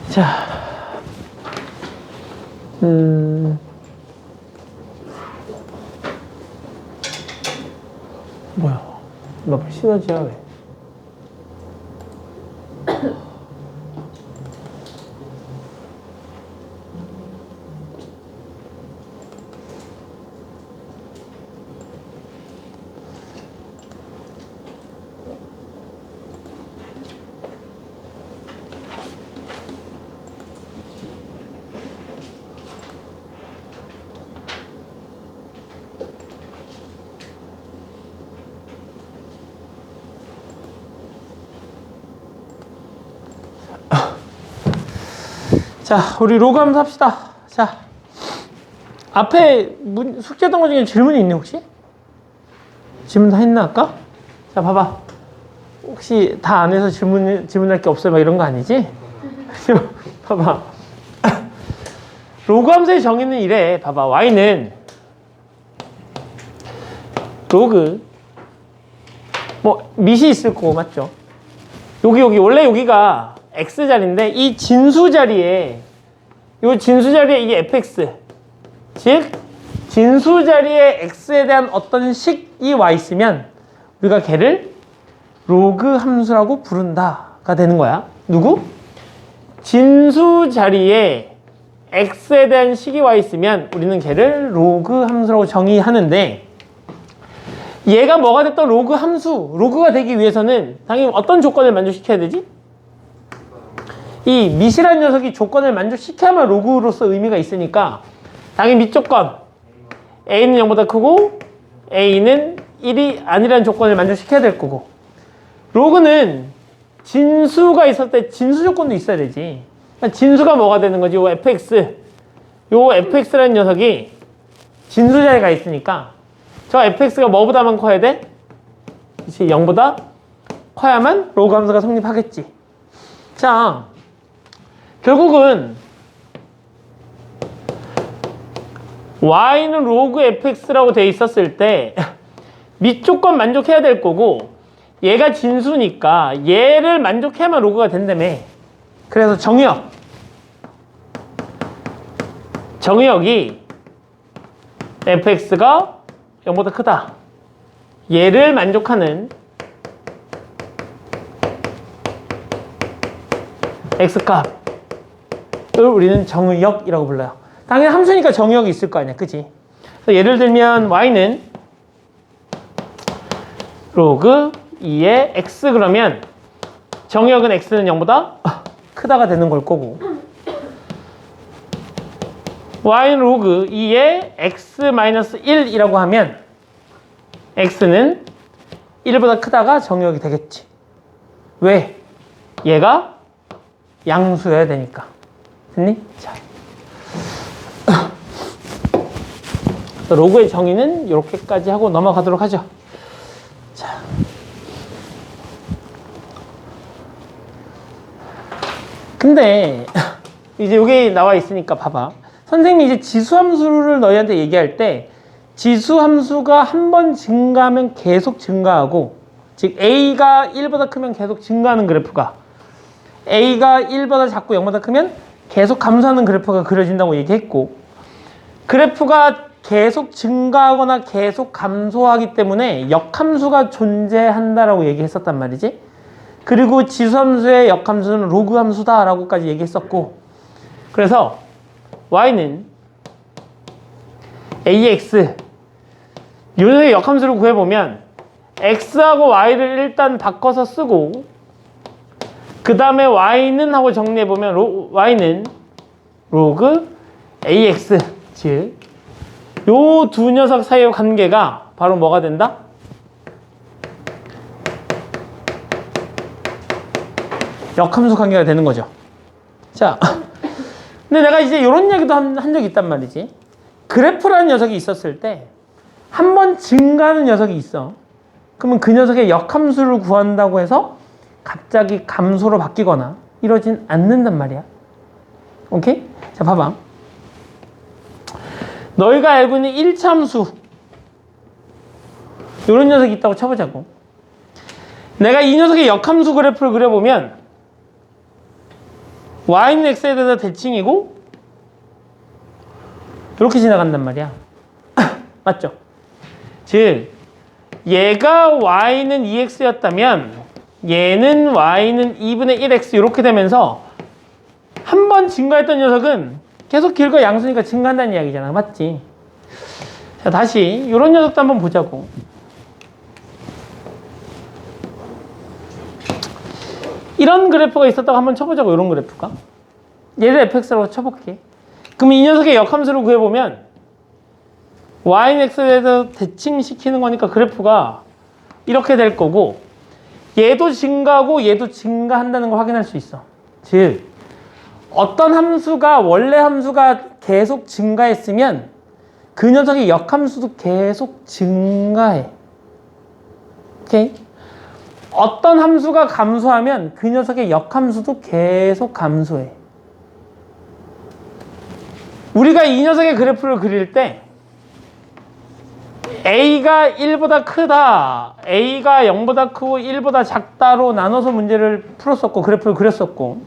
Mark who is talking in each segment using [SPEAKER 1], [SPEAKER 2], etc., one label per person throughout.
[SPEAKER 1] 자, 뭐야? 너 시너지야 왜? 자, 우리 로그 함수 합시다. 자, 앞에 숙제 했던 것 중에 질문이 있니 혹시? 질문 다 했나 아까? 자, 봐봐. 혹시 다 안 해서 질문할 게 없어요? 막 이런 거 아니지? 봐봐. 로그 함수의 정의는 이래. 봐봐. y는 로그 밑이 있을 거고 맞죠? 여기 원래 여기가 x자리인데 이 진수자리에 이게 fx 즉 진수자리에 x에 대한 어떤 식이 와 있으면 우리가 걔를 로그 함수라고 부른다가 되는 거야. 누구? 진수자리에 x에 대한 식이 와 있으면 우리는 걔를 로그 함수라고 정의하는데 얘가 뭐가 됐던 로그 함수, 로그가 되기 위해서는 당연히 어떤 조건을 만족시켜야 되지? 이 밑이라는 녀석이 조건을 만족시켜야만 로그로서 의미가 있으니까 당연히 밑 조건 a는 0보다 크고 a는 1이 아니라는 조건을 만족시켜야 될 거고 로그는 진수가 있을 때 진수 조건도 있어야 되지. 그러니까 진수가 뭐가 되는 거지? 요 fx라는 녀석이 진수 자리가 있으니까 저 fx가 뭐보다만 커야 돼? 그치, 0보다 커야만 로그 함수가 성립하겠지. 자, 결국은 y는 로그 fx라고 돼 있었을 때 밑 조건 만족해야 될 거고 얘가 진수니까 얘를 만족해야만 로그가 된다며. 그래서 정의역이 fx가 0보다 크다. 얘를 만족하는 x값을 우리는 정의역이라고 불러요. 당연히 함수니까 정의역이 있을 거 아니야. 그치? 그래서 예를 들면 y는 로그 2의 x 그러면 정의역은 x는 0보다 크다가 되는 걸 거고 y는 로그 2의 x-1이라고 하면 x는 1보다 크다가 정의역이 되겠지. 왜? 얘가 양수여야 되니까. 됐니? 자. 로그의 정의는 이렇게까지 하고 넘어가도록 하죠. 자. 근데 이제 여기 나와 있으니까 봐봐. 선생님이 이제 지수함수를 너희한테 얘기할 때 지수함수가 한 번 증가하면 계속 증가하고 즉 a가 1보다 크면 계속 증가하는 그래프가 a가 1보다 작고 0보다 크면 계속 감소하는 그래프가 그려진다고 얘기했고 그래프가 계속 증가하거나 계속 감소하기 때문에 역함수가 존재한다라고 얘기했었단 말이지. 그리고 지수함수의 역함수는 로그 함수다 라고까지 얘기했었고 그래서 y는 ax 이 녀석의 역함수를 구해보면 x하고 y를 일단 바꿔서 쓰고 그 다음에 y는 하고 정리해보면 y는 로그 ax 즉 요 두 녀석 사이의 관계가 바로 뭐가 된다? 역함수 관계가 되는 거죠. 자, 근데 내가 이제 이런 이야기도 한 적이 있단 말이지. 그래프라는 녀석이 있었을 때 한 번 증가하는 녀석이 있어. 그러면 그 녀석의 역함수를 구한다고 해서 갑자기 감소로 바뀌거나 이러진 않는단 말이야. 오케이? 자, 봐봐. 너희가 알고 있는 1차 함수 이런 녀석이 있다고 쳐보자고. 내가 이 녀석의 역함수 그래프를 그려보면 y는 x에 대해서 대칭이고 이렇게 지나간단 말이야. 맞죠? 즉 얘가 y는 2x였다면 얘는 y는 2분의 1x 이렇게 되면서 한 번 증가했던 녀석은 계속 길과 양수니까 증가한다는 이야기잖아. 맞지? 자, 다시 이런 녀석도 한번 보자고. 이런 그래프가 있었다고 한번 쳐보자고. 이런 그래프가. 얘를 fx라고 쳐볼게. 그럼 이 녀석의 역함수를 구해보면 y는 x에 대해서 대칭시키는 거니까 그래프가 이렇게 될 거고, 얘도 증가하고 얘도 증가한다는 걸 확인할 수 있어. 즉 어떤 함수가 원래 함수가 계속 증가했으면 그 녀석의 역함수도 계속 증가해. 오케이? 어떤 함수가 감소하면 그 녀석의 역함수도 계속 감소해. 우리가 이 녀석의 그래프를 그릴 때 A가 1보다 크다, A가 0보다 크고 1보다 작다로 나눠서 문제를 풀었었고 그래프를 그렸었고,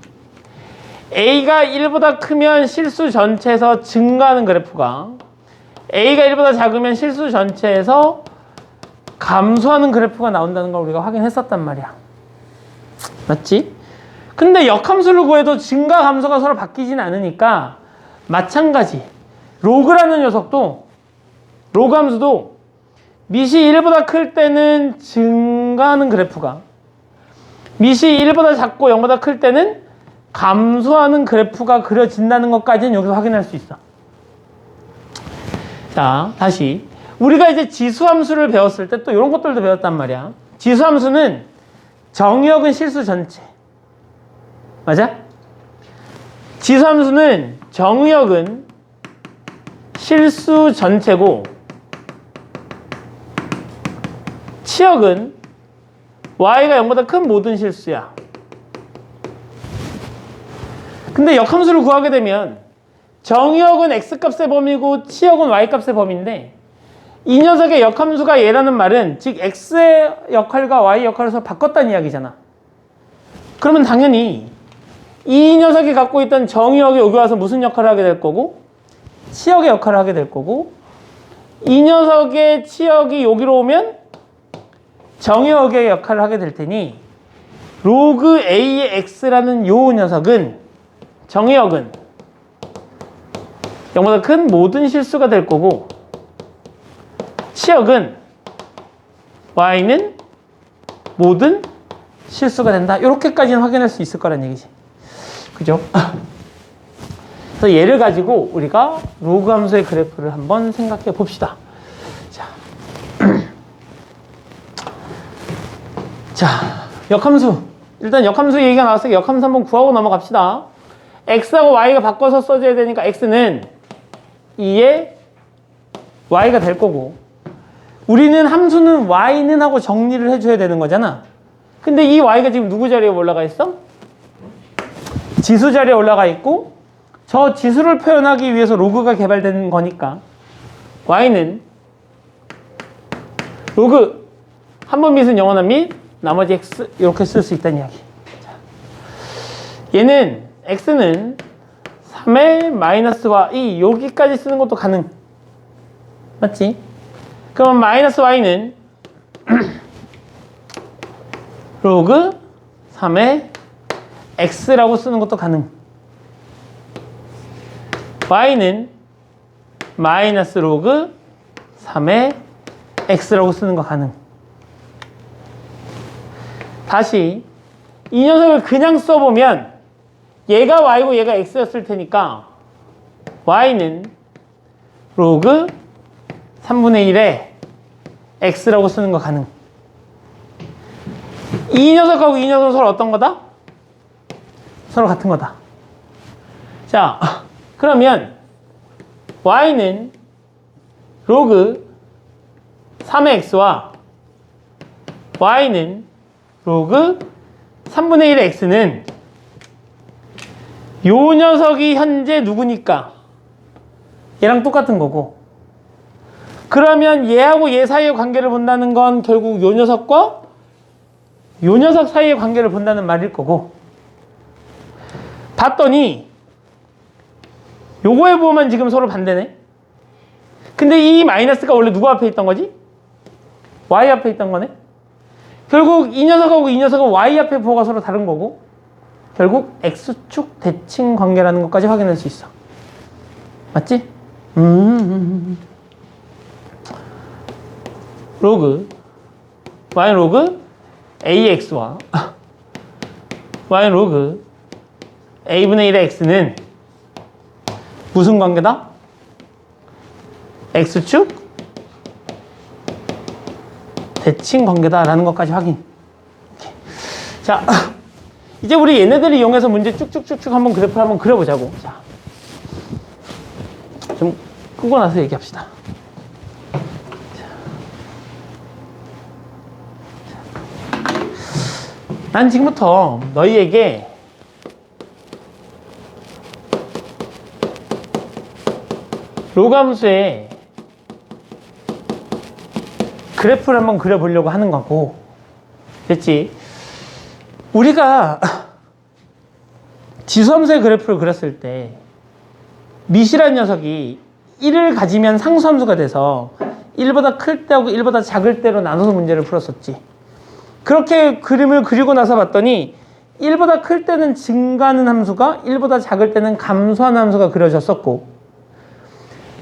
[SPEAKER 1] A가 1보다 크면 실수 전체에서 증가하는 그래프가 A가 1보다 작으면 실수 전체에서 감소하는 그래프가 나온다는 걸 우리가 확인했었단 말이야. 맞지? 근데 역함수를 구해도 증가 감소가 서로 바뀌진 않으니까 마찬가지 로그라는 녀석도, 로그 함수도 밑이 1보다 클 때는 증가하는 그래프가 밑이 1보다 작고 0보다 클 때는 감소하는 그래프가 그려진다는 것까지는 여기서 확인할 수 있어. 자, 다시 우리가 이제 지수함수를 배웠을 때 또 이런 것들도 배웠단 말이야. 지수함수는 정의역은 실수 전체. 맞아? 지수함수는 정의역은 실수 전체고 치역은 y가 0보다 큰 모든 실수야. 근데 역함수를 구하게 되면 정의역은 x값의 범위고 치역은 y값의 범위인데 이 녀석의 역함수가 얘라는 말은 즉 x의 역할과 y 역할을 서로 바꿨다는 이야기잖아. 그러면 당연히 이 녀석이 갖고 있던 정의역이 여기 와서 무슨 역할을 하게 될 거고 치역의 역할을 하게 될 거고, 이 녀석의 치역이 여기로 오면 정의역의 역할을 하게 될 테니 로그 a의 x라는 요 녀석은 정의역은 0보다 큰 모든 실수가 될 거고 치역은 y는 모든 실수가 된다. 이렇게까지는 확인할 수 있을 거란 얘기지. 그죠? 그래서 얘를 가지고 우리가 로그 함수의 그래프를 한번 생각해 봅시다. 자, 자, 역함수. 일단 역함수 얘기가 나왔으니까 역함수 한번 구하고 넘어갑시다. x하고 y가 바꿔서 써줘야 되니까 x는 2의 y가 될 거고, 우리는 함수는 y는 하고 정리를 해줘야 되는 거잖아. 근데 이 y가 지금 누구 자리에 올라가 있어? 지수 자리에 올라가 있고, 저 지수를 표현하기 위해서 로그가 개발된 거니까 y는 로그 한 번 밑은 영원한 밑, 나머지 x 이렇게 쓸 수 있다는 이야기. 자, 얘는 x는 3의 마이너스와 이 여기까지 쓰는 것도 가능. 맞지? 그러면 마이너스 y는 로그 3의 x라고 쓰는 것도 가능. y는 마이너스 로그 3의 x라고 쓰는 거 가능. 다시 이 녀석을 그냥 써보면 얘가 y고 얘가 x였을 테니까 y는 로그 3분의 1의 x라고 쓰는 거 가능. 이 녀석하고 이 녀석은 서로 어떤 거다? 서로 같은 거다. 자, 그러면 y는 로그 3의 x와 y는 로그 3분의 1의 x는 요 녀석이 현재 누구니까 얘랑 똑같은 거고, 그러면 얘하고 얘 사이의 관계를 본다는 건 결국 요 녀석과 요 녀석 사이의 관계를 본다는 말일 거고, 봤더니 요거의 부호만 지금 서로 반대네. 근데 이 마이너스가 원래 누구 앞에 있던 거지? y 앞에 있던 거네. 결국 이 녀석하고 이 녀석은 y 앞에 부호가 서로 다른 거고, 결국 x축 대칭 관계라는 것까지 확인할 수 있어. 맞지? 로그 y 로그 ax와 y 로그 a분의 1의 x는 무슨 관계다? x축 대칭 관계다라는 것까지 확인. 자, 이제 우리 얘네들을 이용해서 문제 쭉쭉쭉쭉 한번 그래프를 한번 그려보자고. 자, 좀 끄고 나서 얘기합시다. 난 지금부터 너희에게 로그 함수의 그래프를 한번 그려보려고 하는 거고, 됐지? 우리가 지수함수의 그래프를 그렸을 때 밑이라는 녀석이 1을 가지면 상수함수가 돼서 1보다 클 때하고 1보다 작을 때로 나눠서 문제를 풀었었지. 그렇게 그림을 그리고 나서 봤더니 1보다 클 때는 증가하는 함수가 1보다 작을 때는 감소하는 함수가 그려졌었고,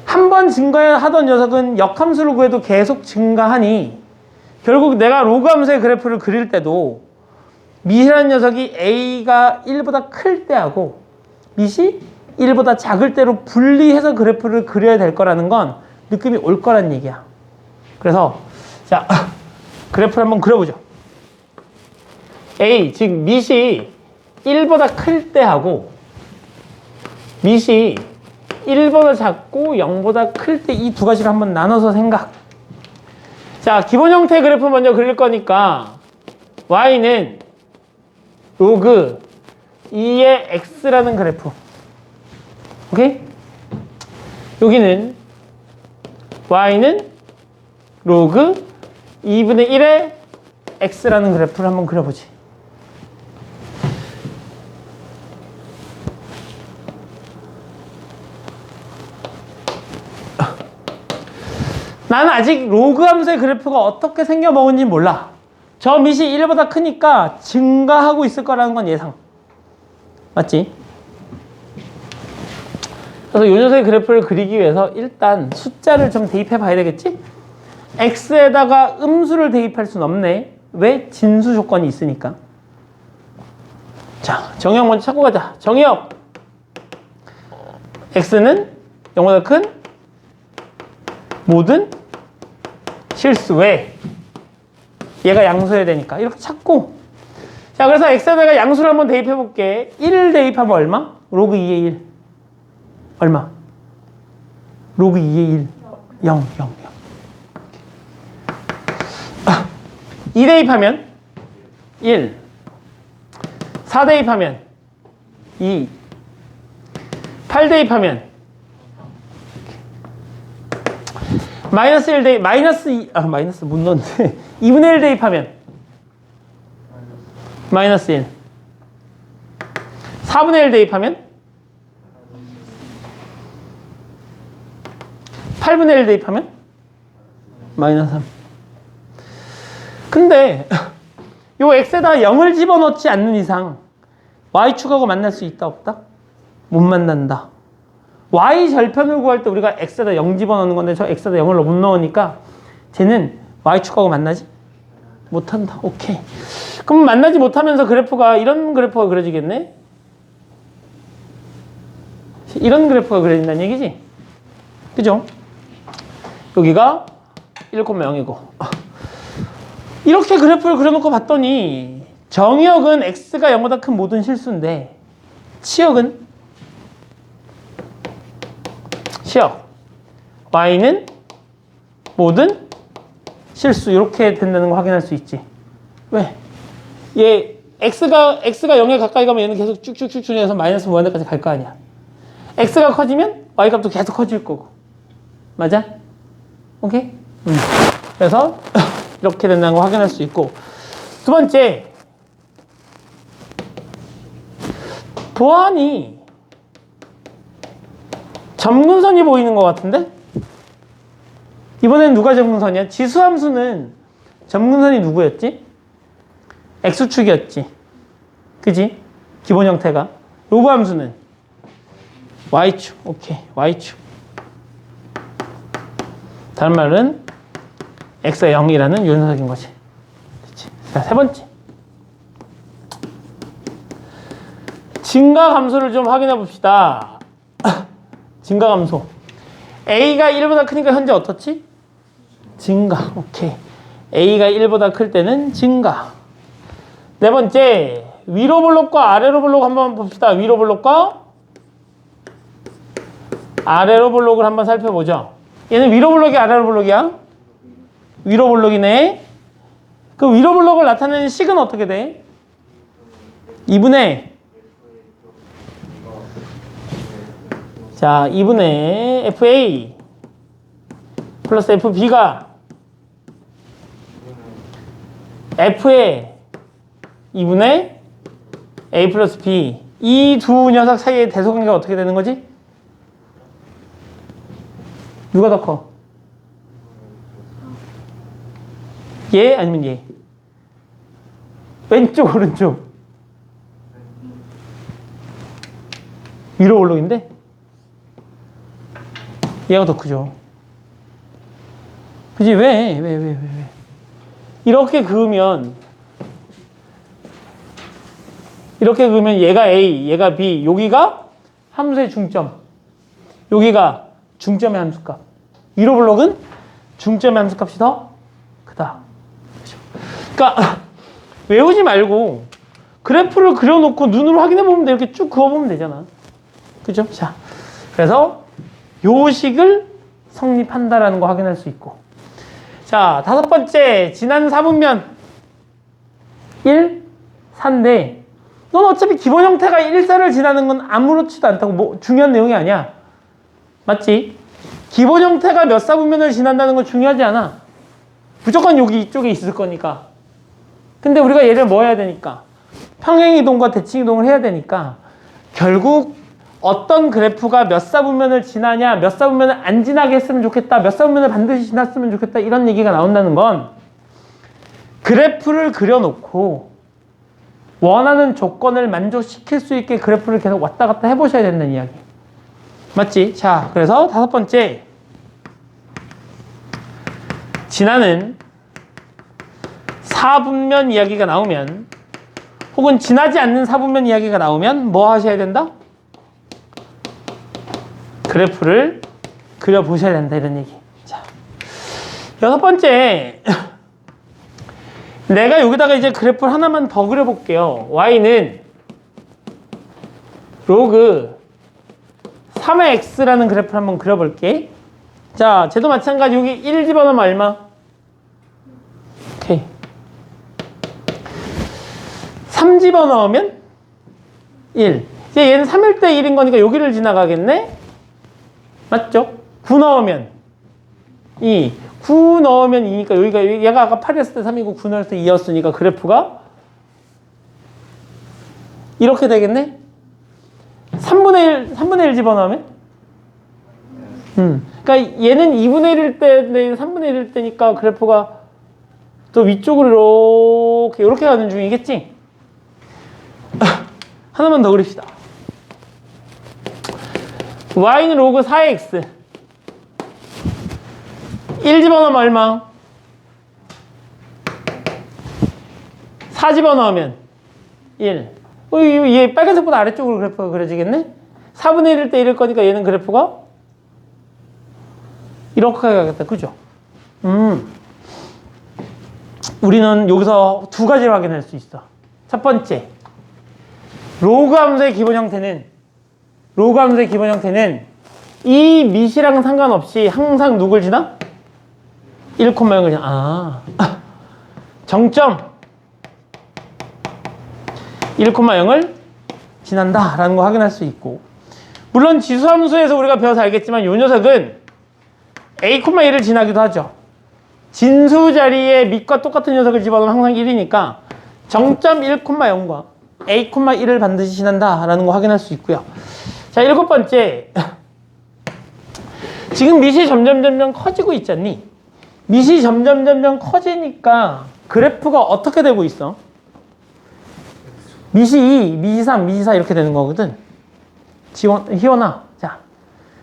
[SPEAKER 1] 한 번 증가하던 녀석은 역함수를 구해도 계속 증가하니 결국 내가 로그 함수의 그래프를 그릴 때도 밑이라는 녀석이 a가 1보다 클 때하고 밑이 1보다 작을 때로 분리해서 그래프를 그려야 될 거라는 건 느낌이 올 거란 얘기야. 그래서 자, 그래프를 한번 그려보죠. a, 즉 밑이 1보다 클 때하고 밑이 1보다 작고 0보다 클 때 이 두 가지를 한번 나눠서 생각. 자, 기본 형태의 그래프 먼저 그릴 거니까 y는 로그 2의 x라는 그래프. 오케이? 여기는 y는 로그 2분의 1의 x라는 그래프를 한번 그려보지. 나는 아직 로그 함수의 그래프가 어떻게 생겨먹은지 몰라. 저 밑이 1보다 크니까 증가하고 있을 거라는 건 예상. 맞지? 그래서 요 녀석의 그래프를 그리기 위해서 일단 숫자를 좀 대입해 봐야 되겠지? x에다가 음수를 대입할 순 없네. 왜? 진수 조건이 있으니까. 자, 정의역 먼저 찾고 가자. 정의역. x는 0보다 큰 모든 실수. 왜? 얘가 양수해야 되니까. 이렇게 찾고. 자, 그래서 x에다가 양수를 한번 대입해 볼게. 1을 대입하면 얼마? 로그 2의 1. 얼마? 로그 2의 1. 0, 0, 0. 2 대입하면 1. 4 대입하면 2. 8 대입하면 마이너스 1 대입, 마이너스 2, 마이너스 못 넣었는데 2분의 1 대입하면 마이너스 1. 4분의 1 대입하면 8분의 1 대입하면 마이너스 3. 근데 요 x에다가 0을 집어넣지 않는 이상 y축하고 만날 수 있다 없다? 못 만난다. y 절편을 구할 때 우리가 x에다 0 집어넣는 건데 저 x에다 0을 못 넣으니까 쟤는 y축하고 만나지 못한다. 오케이. 그럼 만나지 못하면서 그래프가 이런 그래프가 그려지겠네? 이런 그래프가 그려진다는 얘기지? 그죠? 여기가 1,0이고 이렇게 그래프를 그려놓고 봤더니 정의역은 x가 0보다 큰 모든 실수인데 치역은 치역 y는 모든 실수. 이렇게 된다는 거 확인할 수 있지. 왜? 얘 x가 0에 가까이 가면 얘는 계속 쭉쭉쭉 해서 마이너스 무한대까지 갈 거 아니야. x가 커지면 y 값도 계속 커질 거고. 맞아? 오케이? 그래서 이렇게 된다는 거 확인할 수 있고, 두 번째, 보안이 점근선이 보이는 것 같은데? 이번엔 누가 점근선이야? 지수함수는 점근선이 누구였지? X축이었지. 그지? 기본 형태가. 로그 함수는 Y축. 오케이. Y축. 다른 말은 X가 0이라는 요 녀석인 거지. 그치? 자, 세 번째. 증가감소를 좀 확인해 봅시다. 증가감소. A가 1보다 크니까 현재 어떻지? 증가. 오케이. A가 1보다 클 때는 증가. 네 번째. 위로 블록과 아래로 블록 한번 봅시다. 위로 블록과 아래로 블록을 한번 살펴보죠. 얘는 위로 블록이 아래로 블록이야? 위로 블록이네. 그 위로 블록을 나타내는 식은 어떻게 돼? 2분의 자, 2분의 FA 플러스 FB가 F의 2분의 A 플러스 B. 이 두 녀석 사이의 대소관계가 어떻게 되는 거지? 누가 더 커? 얘 아니면 얘? 왼쪽 오른쪽? 위로 블록인데? 얘가 더 크죠. 그지? 왜? 이렇게 그으면 얘가 A, 얘가 B, 여기가 함수의 중점, 여기가 중점의 함수값. 위로 블록은 중점의 함수값이 더 크다. 그렇죠? 그러니까 외우지 말고 그래프를 그려놓고 눈으로 확인해보면 돼. 이렇게 쭉 그어보면 되잖아. 그죠? 자, 그래서 요 식을 성립한다라는 거 확인할 수 있고. 자, 다섯 번째. 지난 4분면 1, 4인데 넌 어차피 기본 형태가 1사를 지나는 건 아무렇지도 않다고 뭐 중요한 내용이 아니야. 맞지? 기본 형태가 몇 사분면을 지난다는 건 중요하지 않아. 무조건 여기 이쪽에 있을 거니까. 근데 우리가 얘를 뭐 해야 되니까? 평행이동과 대칭이동을 해야 되니까 결국 어떤 그래프가 몇 사분면을 지나냐, 몇 사분면을 안 지나게 했으면 좋겠다, 몇 사분면을 반드시 지났으면 좋겠다, 이런 얘기가 나온다는 건 그래프를 그려놓고 원하는 조건을 만족시킬 수 있게 그래프를 계속 왔다 갔다 해보셔야 된다는 이야기. 맞지? 자, 그래서 다섯 번째. 지나는 4분면 이야기가 나오면, 혹은 지나지 않는 4분면 이야기가 나오면 뭐 하셔야 된다? 그래프를 그려보셔야 된다, 이런 얘기. 자, 여섯 번째. 내가 여기다가 이제 그래프를 하나만 더 그려볼게요. y는 로그 3의 x라는 그래프를 한번 그려볼게. 자, 쟤도 마찬가지. 여기 1 집어넣으면 얼마? 오케이. 3 집어넣으면 1. 이제 얘는 3일 때 1인 거니까 여기를 지나가겠네? 맞죠? 9 넣으면 2. 9 넣으면 2니까 여기가, 얘가 아까 8이었을 때 3이고 9 넣었을 때 2였으니까 그래프가 이렇게 되겠네? 3분의 1 집어넣으면? 그러니까 얘는 2분의 1일 때, 얘는 3분의 1일 때니까 그래프가 또 위쪽으로 이렇게 가는 중이겠지? 하나만 더 그립시다. y는 로그 4의 x. 1 집어넣으면 얼마? 4 집어넣으면 1. 얘 빨간색보다 아래쪽으로 그래프가 그려지겠네? 4분의 1일 때 1일 거니까 얘는 그래프가 이렇게 가겠다. 그죠? 우리는 여기서 두 가지를 확인할 수 있어. 첫 번째, 로그 함수의 기본 형태는 이 밑이랑 상관없이 항상 누굴 지나? 1,0을 지나. 정점 1,0을 지난다 라는 거 확인할 수 있고, 물론 지수함수에서 우리가 배워서 알겠지만 이 녀석은 a,1을 지나기도 하죠. 진수 자리에 밑과 똑같은 녀석을 집어넣으면 항상 1이니까 정점 1,0과 a,1을 반드시 지난다라는 거 확인할 수 있고요. 자, 7번째. 지금 밑이 점점 커지고 있잖니? 밑이 점점 커지니까 그래프가 어떻게 되고 있어? 밑이 2, 밑이 3, 밑이 4 이렇게 되는 거거든. 희원아, 자,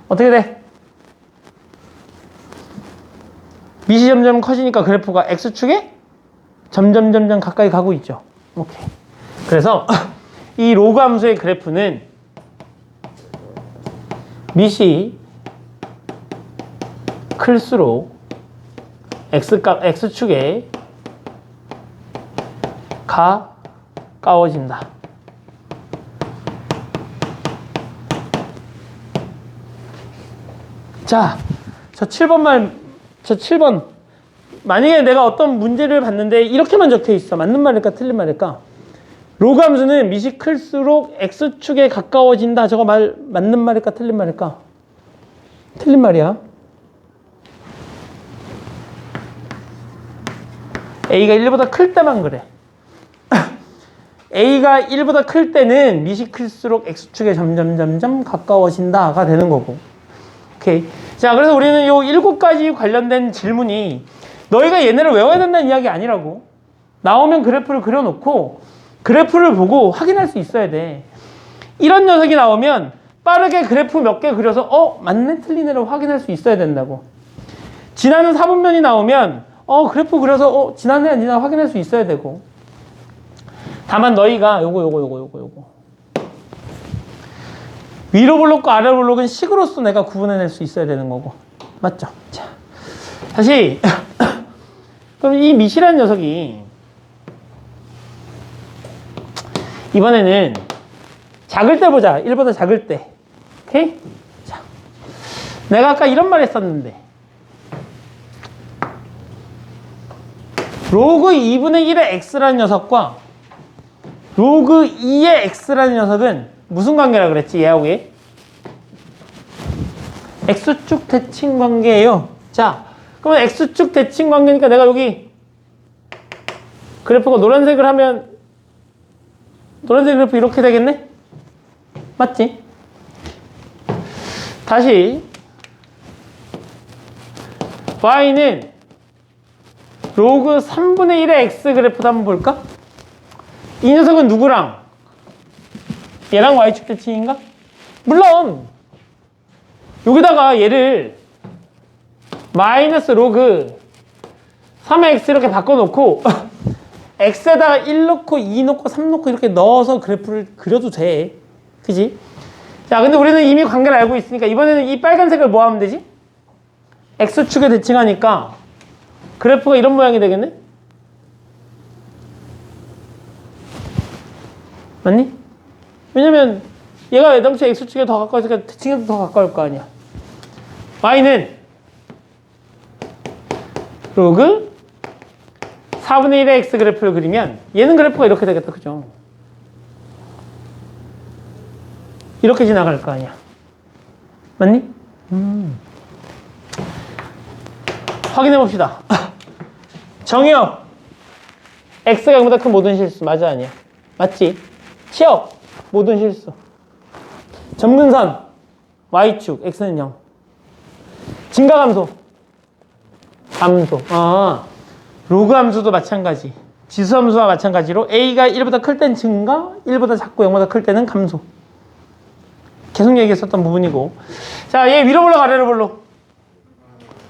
[SPEAKER 1] 어떻게 돼? 밑이 점점 커지니까 그래프가 X축에 점점 가까이 가고 있죠. 오케이. 그래서 이 로그 함수의 그래프는 밑이 클수록 X축에 가까워진다. 자, 저 7번. 만약에 내가 어떤 문제를 봤는데 이렇게만 적혀 있어. 맞는 말일까, 틀린 말일까? 로그 함수는 밑이 클수록 X축에 가까워진다. 저거 맞는 말일까, 틀린 말일까? 틀린 말이야. A가 1보다 클 때만 그래. A가 1보다 클 때는 밑이 클수록 X축에 점점 가까워진다가 되는 거고. 오케이. 자, 그래서 우리는 요 7가지 관련된 질문이 너희가 얘네를 외워야 된다는 이야기 아니라고. 나오면 그래프를 그려놓고 그래프를 보고 확인할 수 있어야 돼. 이런 녀석이 나오면 빠르게 그래프 몇 개 그려서 맞네 틀리네를 확인할 수 있어야 된다고. 지나는 사분면이 나오면 그래프 그려서 지나네 안 지나 확인할 수 있어야 되고. 다만 너희가 요거 위로 블록과 아래로 블록은 식으로서 내가 구분해낼 수 있어야 되는 거고. 맞죠? 자, 다시 그럼 이 밑이라는 녀석이 이번에는 작을 때 보자. 1보다 작을 때. 오케이? 자, 내가 아까 이런 말 했었는데 로그 2분의 1의 x라는 녀석과 로그 2의 x라는 녀석은 무슨 관계라 그랬지? 얘하고 얘? x축 대칭 관계예요. 자, 그러면 x축 대칭 관계니까 내가 여기 그래프가 노란색을 하면 노란색 그래프 이렇게 되겠네? 맞지? 다시 y는 로그 3분의 1의 x 그래프도 한번 볼까? 이 녀석은 누구랑? 얘랑 y축 대칭인가? 물론 여기다가 얘를 마이너스 로그 3의 x 이렇게 바꿔놓고 x에다가 1 넣고 2 넣고 3 넣고 이렇게 넣어서 그래프를 그려도 돼. 그지? 자, 근데 우리는 이미 관계를 알고 있으니까 이번에는 이 빨간색을 뭐 하면 되지? x축에 대칭하니까 그래프가 이런 모양이 되겠네? 맞니? 왜냐면 얘가 애당초 x축에 더 가까워지니까 대칭해도 더 가까울 거 아니야. y는 로그 4분의 1의 x 그래프를 그리면 얘는 그래프가 이렇게 되겠다. 그죠? 이렇게 지나갈 거 아니야. 맞니? 확인해 봅시다. 정의역 x가 0보다 큰 모든 실수. 맞아 아니야? 맞지? 치역 모든 실수. 점근선 y축 x는 0. 증가감소 감소. 로그 함수도 마찬가지. 지수 함수와 마찬가지로 a가 1보다 클 땐 증가, 1보다 작고 0보다 클 때는 감소. 계속 얘기했었던 부분이고. 자, 얘 위로 블록 아래로 블록.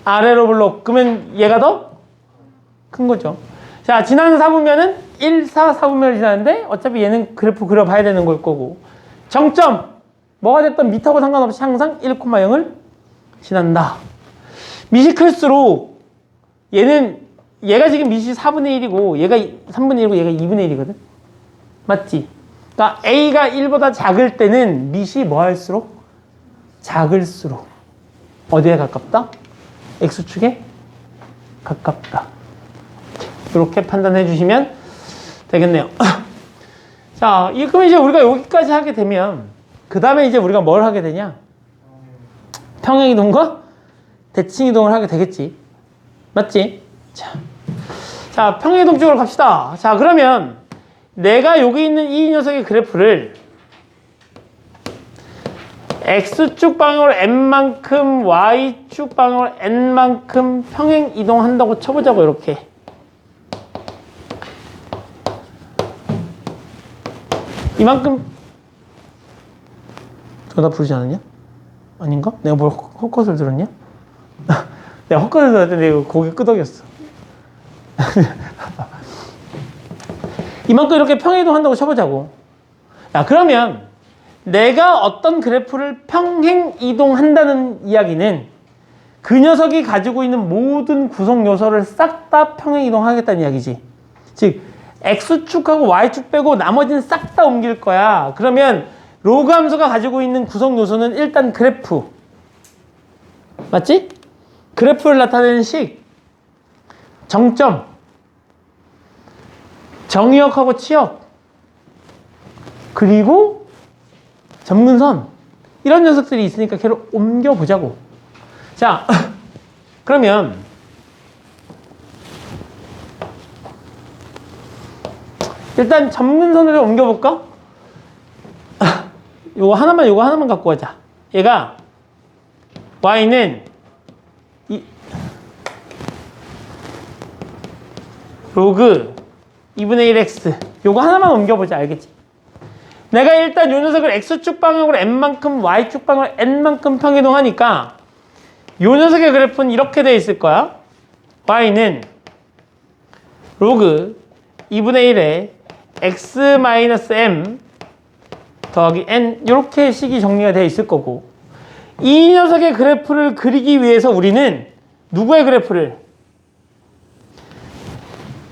[SPEAKER 1] 아래로 블록. 그러면 얘가 더 큰 거죠. 자, 지나는 사분면은 1, 4, 4분면을 지나는데 어차피 얘는 그래프 그려봐야 되는 걸 거고. 정점. 뭐가 됐든 밑하고 상관없이 항상 1,0을 지난다. 밑이 클수록 얘가 지금 밑이 4분의 1이고 얘가 3분의 1이고 얘가 2분의 1이거든. 맞지? 그러니까 A가 1보다 작을 때는 밑이 뭐 할수록? 작을수록 어디에 가깝다? X축에 가깝다. 이렇게 판단해 주시면 되겠네요. 자, 그럼 이제 우리가 여기까지 하게 되면 그 다음에 이제 우리가 뭘 하게 되냐? 평행이동과 대칭이동을 하게 되겠지. 맞지? 자, 평행이동 쪽으로 갑시다. 자, 그러면 내가 여기 있는 이 녀석의 그래프를 x축 방향으로 n만큼 y축 방향으로 n만큼 평행 이동한다고 쳐보자고. 이렇게 이만큼. 전화 부르지 않았냐? 아닌가? 내가 뭘 헛것을 들었냐? 내가 헛것을 들었는데 이거 고개 끄덕였어. 이만큼 이렇게 평행 이동한다고 쳐보자고. 야, 그러면 내가 어떤 그래프를 평행 이동한다는 이야기는 그 녀석이 가지고 있는 모든 구성 요소를 싹 다 평행 이동하겠다는 이야기지. 즉 x축하고 y축 빼고 나머지는 싹 다 옮길 거야. 그러면 로그 함수가 가지고 있는 구성 요소는 일단 그래프. 맞지? 그래프를 나타내는 식, 정점, 정의역하고 치역, 그리고 점근선, 이런 녀석들이 있으니까 걔를 옮겨보자고. 자, 그러면 일단 점근선을 옮겨볼까? 요거 하나만 갖고 가자. 얘가 y는 로그 2분의 1x, 요거 하나만 옮겨보자. 알겠지? 내가 일단 요 녀석을 x축 방향으로 n만큼 y축 방향으로 n만큼 평이동하니까 요 녀석의 그래프는 이렇게 돼 있을 거야. y는 로그 2분의 1에 x-m 더하기 n, 이렇게 식이 정리가 되어 있을 거고, 이 녀석의 그래프를 그리기 위해서 우리는 누구의 그래프를?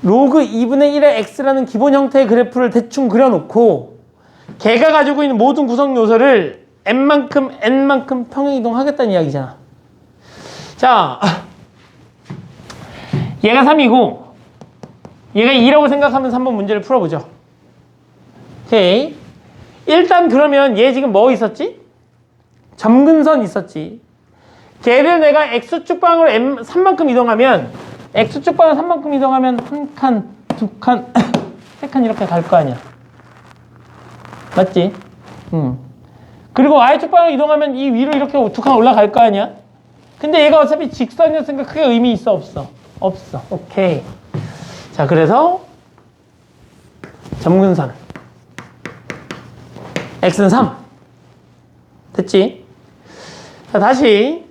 [SPEAKER 1] 로그 2분의 1의 x라는 기본 형태의 그래프를 대충 그려놓고 걔가 가지고 있는 모든 구성 요소를 n만큼 n만큼 평행 이동하겠다는 이야기잖아. 자, 얘가 3이고 얘가 2라고 생각하면서 한번 문제를 풀어보죠. 오케이. 일단 그러면 얘 지금 뭐 있었지? 점근선 있었지. 걔를 내가 x축 방향으로 3만큼 이동하면, x축 방향 3만큼 이동하면 한 칸, 두 칸, 세 칸 이렇게 갈 거 아니야. 맞지? 그리고 y축 방향 이동하면 이 위로 이렇게 두 칸 올라갈 거 아니야. 근데 얘가 어차피 직선이었으니까 크게 의미 있어, 없어? 없어. 오케이. 자, 그래서 점근선 x는 3 됐지? 자, 다시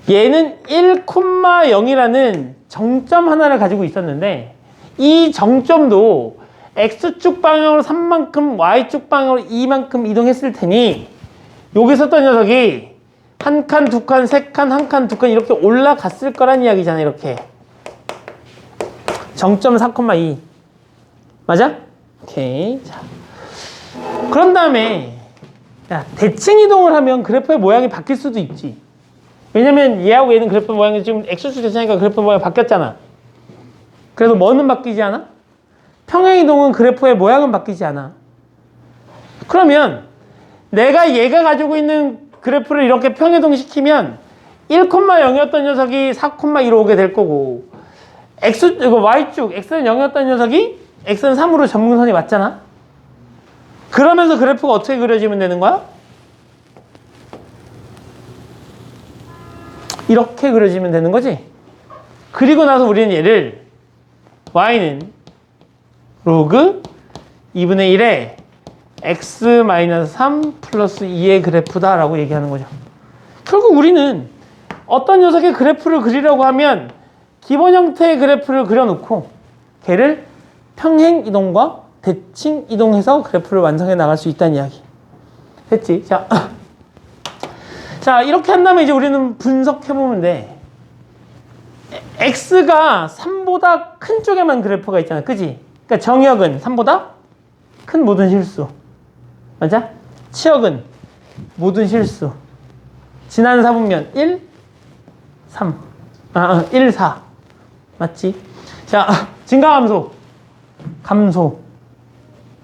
[SPEAKER 1] 얘는 1,0이라는 정점 하나를 가지고 있었는데 이 정점도 x축 방향으로 3만큼 y축 방향으로 2만큼 이동했을 테니 여기 있었던 녀석이 한 칸, 두 칸, 세 칸, 한 칸, 두 칸 이렇게 올라갔을 거란 이야기잖아. 이렇게 정점 4,2 맞아? 오케이. 자, 그런 다음에 야, 대칭 이동을 하면 그래프의 모양이 바뀔 수도 있지. 왜냐면 얘하고 얘는 그래프 모양이 지금 x축 대칭하니까 그래프 모양이 바뀌었잖아. 그래도 뭐는 바뀌지 않아? 평행 이동은 그래프의 모양은 바뀌지 않아. 그러면 내가 얘가 가지고 있는 그래프를 이렇게 평행이동 시키면 1,0이었던 녀석이 4,2로 오게 될 거고, y축 x는 0이었던 녀석이 x는 3으로 점근선이 맞잖아. 그러면서 그래프가 어떻게 그려지면 되는 거야? 이렇게 그려지면 되는 거지. 그리고 나서 우리는 얘를 y는 로그 2분의 1에 x-3 플러스 2의 그래프다 라고 얘기하는 거죠. 결국 우리는 어떤 녀석의 그래프를 그리려고 하면 기본 형태의 그래프를 그려놓고 걔를 평행 이동과 대칭 이동해서 그래프를 완성해 나갈 수 있다는 이야기. 됐지? 자, 자, 이렇게 한다면 이제 우리는 분석해보면 돼. x가 3보다 큰 쪽에만 그래프가 있잖아. 그지? 그러니까 정역은 3보다 큰 모든 실수. 맞아? 치역은 모든 실수. 지난 4분면 1, 3. 1, 4. 맞지? 자, 증가함수. 감소.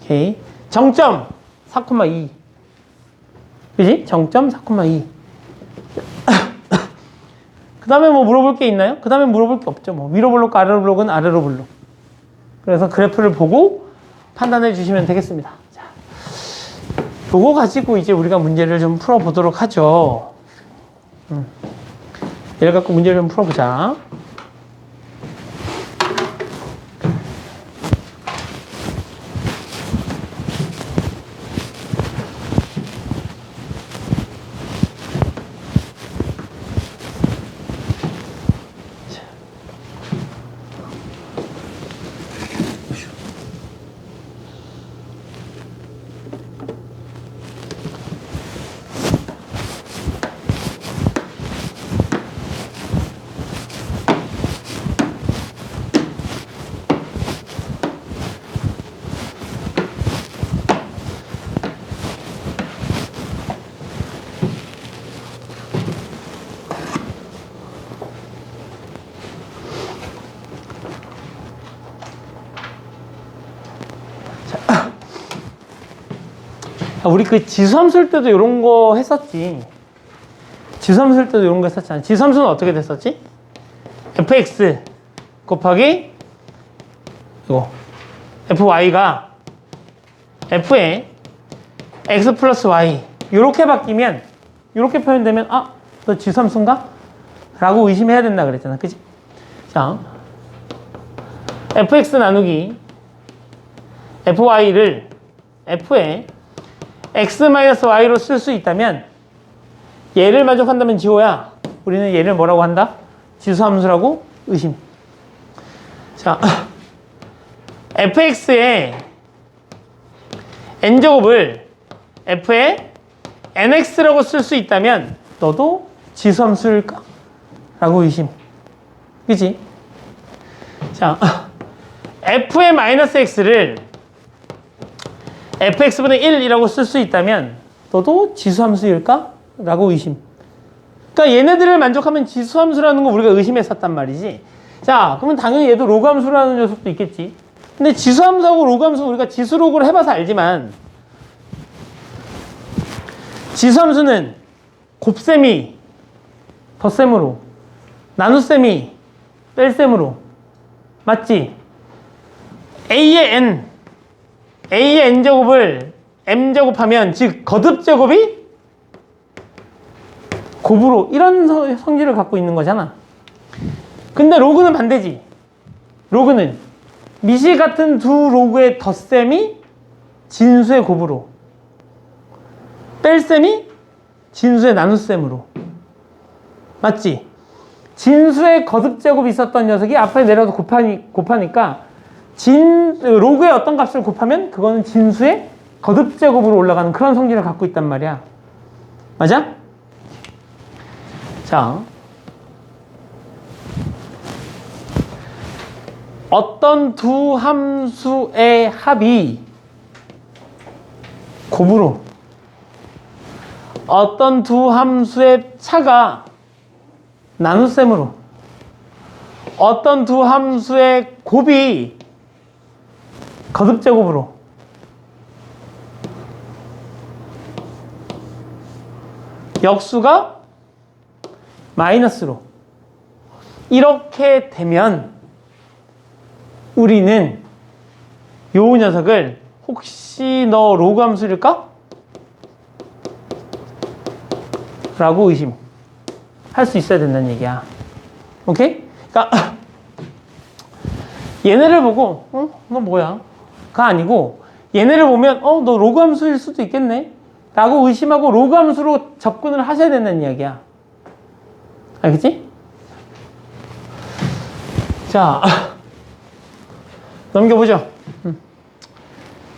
[SPEAKER 1] 오케이. 정점 4,2. 그지? 정점 4,2. 그 다음에 뭐 물어볼 게 있나요? 그 다음에 물어볼 게 없죠. 뭐 위로 블록, 아래로 블록은 아래로 블록. 그래서 그래프를 보고 판단해 주시면 되겠습니다. 자, 요거 가지고 이제 우리가 문제를 좀 풀어보도록 하죠. 얘를 갖고 문제를 좀 풀어보자. 우리 그 지수함수일 때도 이런 거 했었지. 지수함수일 때도 이런 거 했었잖아. 지수함수는 어떻게 됐었지? fx 곱하기 이거 fy가 f에 x 플러스 y 이렇게 바뀌면, 이렇게 표현되면 너 지수함수인가? 라고 의심해야 된다 그랬잖아. 그치? 자, fx 나누기 fy를 f에 x-y로 쓸 수 있다면, 얘를 만족한다면 지호야, 우리는 얘를 뭐라고 한다? 지수함수라고 의심. 자, fx의 n제곱을 f의 nx라고 쓸 수 있다면 너도 지수함수일까? 라고 의심. 그치? 자, f의 마이너스 x를 fx분의 1이라고 쓸 수 있다면 너도 지수함수일까? 라고 의심. 그러니까 얘네들을 만족하면 지수함수라는 거 우리가 의심했었단 말이지. 자, 그러면 당연히 얘도 로그함수라는 녀석도 있겠지. 근데 지수함수하고 로그함수 우리가 지수로그를 해봐서 알지만, 지수함수는 곱셈이 덧셈으로, 나눗셈이 뺄셈으로, 맞지? A의 n제곱을 m제곱하면, 즉 거듭제곱이 곱으로, 이런 성질을 갖고 있는 거잖아. 근데 로그는 반대지. 로그는 미시 같은 두 로그의 덧셈이 진수의 곱으로, 뺄셈이 진수의 나눗셈으로. 맞지? 진수의 거듭제곱이 있었던 녀석이 앞에 내려서 곱하니까 로그의 어떤 값을 곱하면 그거는 진수의 거듭제곱으로 올라가는 그런 성질을 갖고 있단 말이야. 맞아? 자, 어떤 두 함수의 합이 곱으로, 어떤 두 함수의 차가 나눗셈으로, 어떤 두 함수의 곱이 거듭제곱으로, 역수가 마이너스로, 이렇게 되면 우리는 요 녀석을 혹시 너 로그 함수일까? 라고 의심할 수 있어야 된다는 얘기야. 오케이? 그러니까 얘네를 보고 너 뭐야? 가 아니고, 얘네를 보면 너 로그 함수일 수도 있겠네? 라고 의심하고 로그 함수로 접근을 하셔야 된다는 이야기야. 알겠지? 자, 넘겨보죠.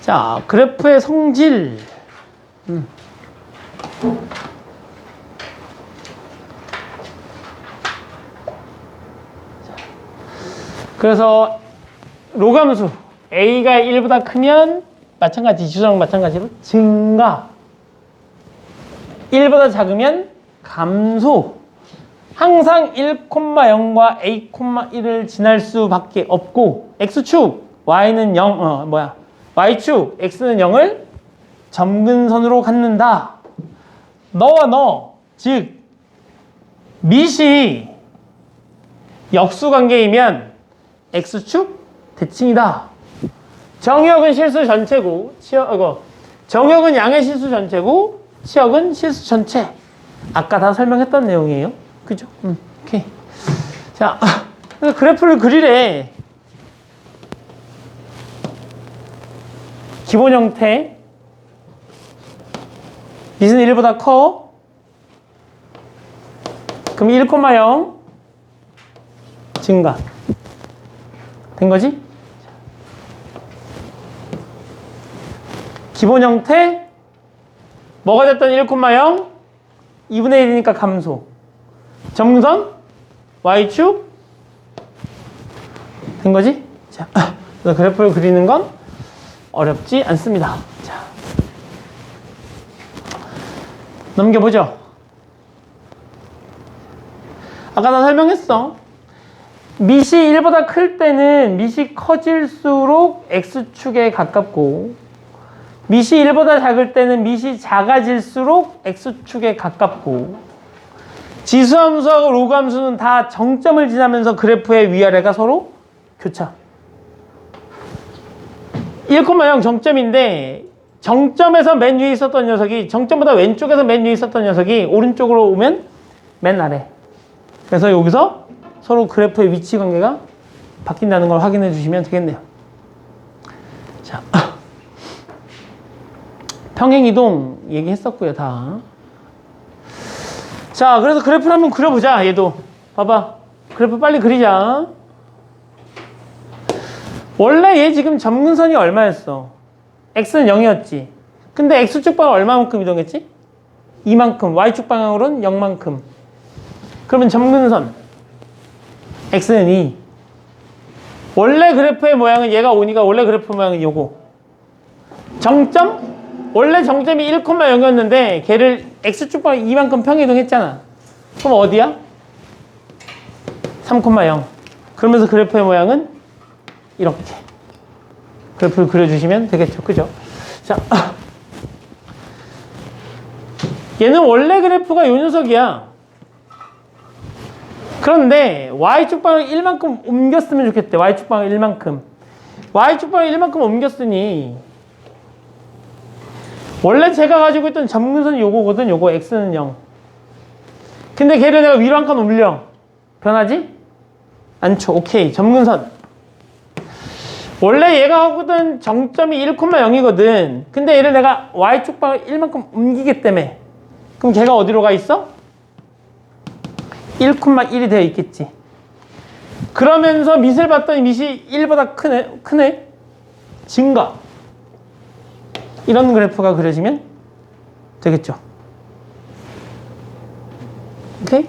[SPEAKER 1] 자, 그래프의 성질. 그래서 로그 함수 a가 1보다 크면 마찬가지, 지수랑 마찬가지로 증가, 1보다 작으면 감소. 항상 1,0과 a,1을 지날 수밖에 없고, x축 y는 0, y축 x는 0을 점근선으로 갖는다. 너와 너, 즉 밑이 역수관계이면 x축 대칭이다 정역은 실수 전체고, 정역은 양의 실수 전체고, 치역은 실수 전체. 아까 다 설명했던 내용이에요. 그죠? 오케이. 자, 그래프를 그리래. 기본 형태. 밑은 1보다 커. 그럼 1,0 증가. 된 거지? 기본 형태. 뭐가 됐던 1,0? 2분의 1이니까 감소. 점선. Y축. 된 거지? 자, 그래서 그래프를 그리는 건 어렵지 않습니다. 자, 넘겨보죠. 아까 나 설명했어. 밑이 1보다 클 때는 밑이 커질수록 X축에 가깝고, 밑이 1보다 작을 때는 밑이 작아질수록 X축에 가깝고, 지수함수하고 로그함수는 다 정점을 지나면서 그래프의 위아래가 서로 교차. 1,0 정점인데 정점에서 맨 위에 있었던 녀석이, 정점보다 왼쪽에서 맨 위에 있었던 녀석이 오른쪽으로 오면 맨 아래. 그래서 여기서 서로 그래프의 위치 관계가 바뀐다는 걸 확인해 주시면 되겠네요. 자, 평행이동 얘기했었고요, 다. 자, 그래서 그래프를 한번 그려보자. 얘도 봐봐, 그래프 빨리 그리자. 원래 얘 지금 점근선이 얼마였어? x는 0이었지. 근데 x축 방향 얼마만큼 이동했지? 이만큼. y축 방향으로는 0만큼. 그러면 점근선 x는 2. 원래 그래프의 모양은 얘가 5니까 원래 그래프 모양은 요거. 정점? 원래 정점이 1,0였는데 걔를 x축 방향 이만큼 평이동했잖아. 그럼 어디야? 3,0. 그러면서 그래프의 모양은 이렇게 그래프를 그려주시면 되겠죠. 그죠? 자, 얘는 원래 그래프가 요 녀석이야. 그런데 y축 방향 1만큼 옮겼으면 좋겠대. y축 방향 1만큼. y축 방향 1만큼 옮겼으니 원래 제가 가지고 있던 점근선이 요거거든. 요거 x는 0. 근데 걔를 내가 위로 한 칸 올려. 변하지? 않죠. 오케이. 점근선. 원래 얘가 하고 있던 정점이 1,0이거든. 근데 얘를 내가 y축 방향 1만큼 옮기기 때문에, 그럼 걔가 어디로 가 있어? 1,1이 되어 있겠지. 그러면서 밑을 봤더니 밑이 1보다 크네? 증가. 이런 그래프가 그려지면 되겠죠. 오케이?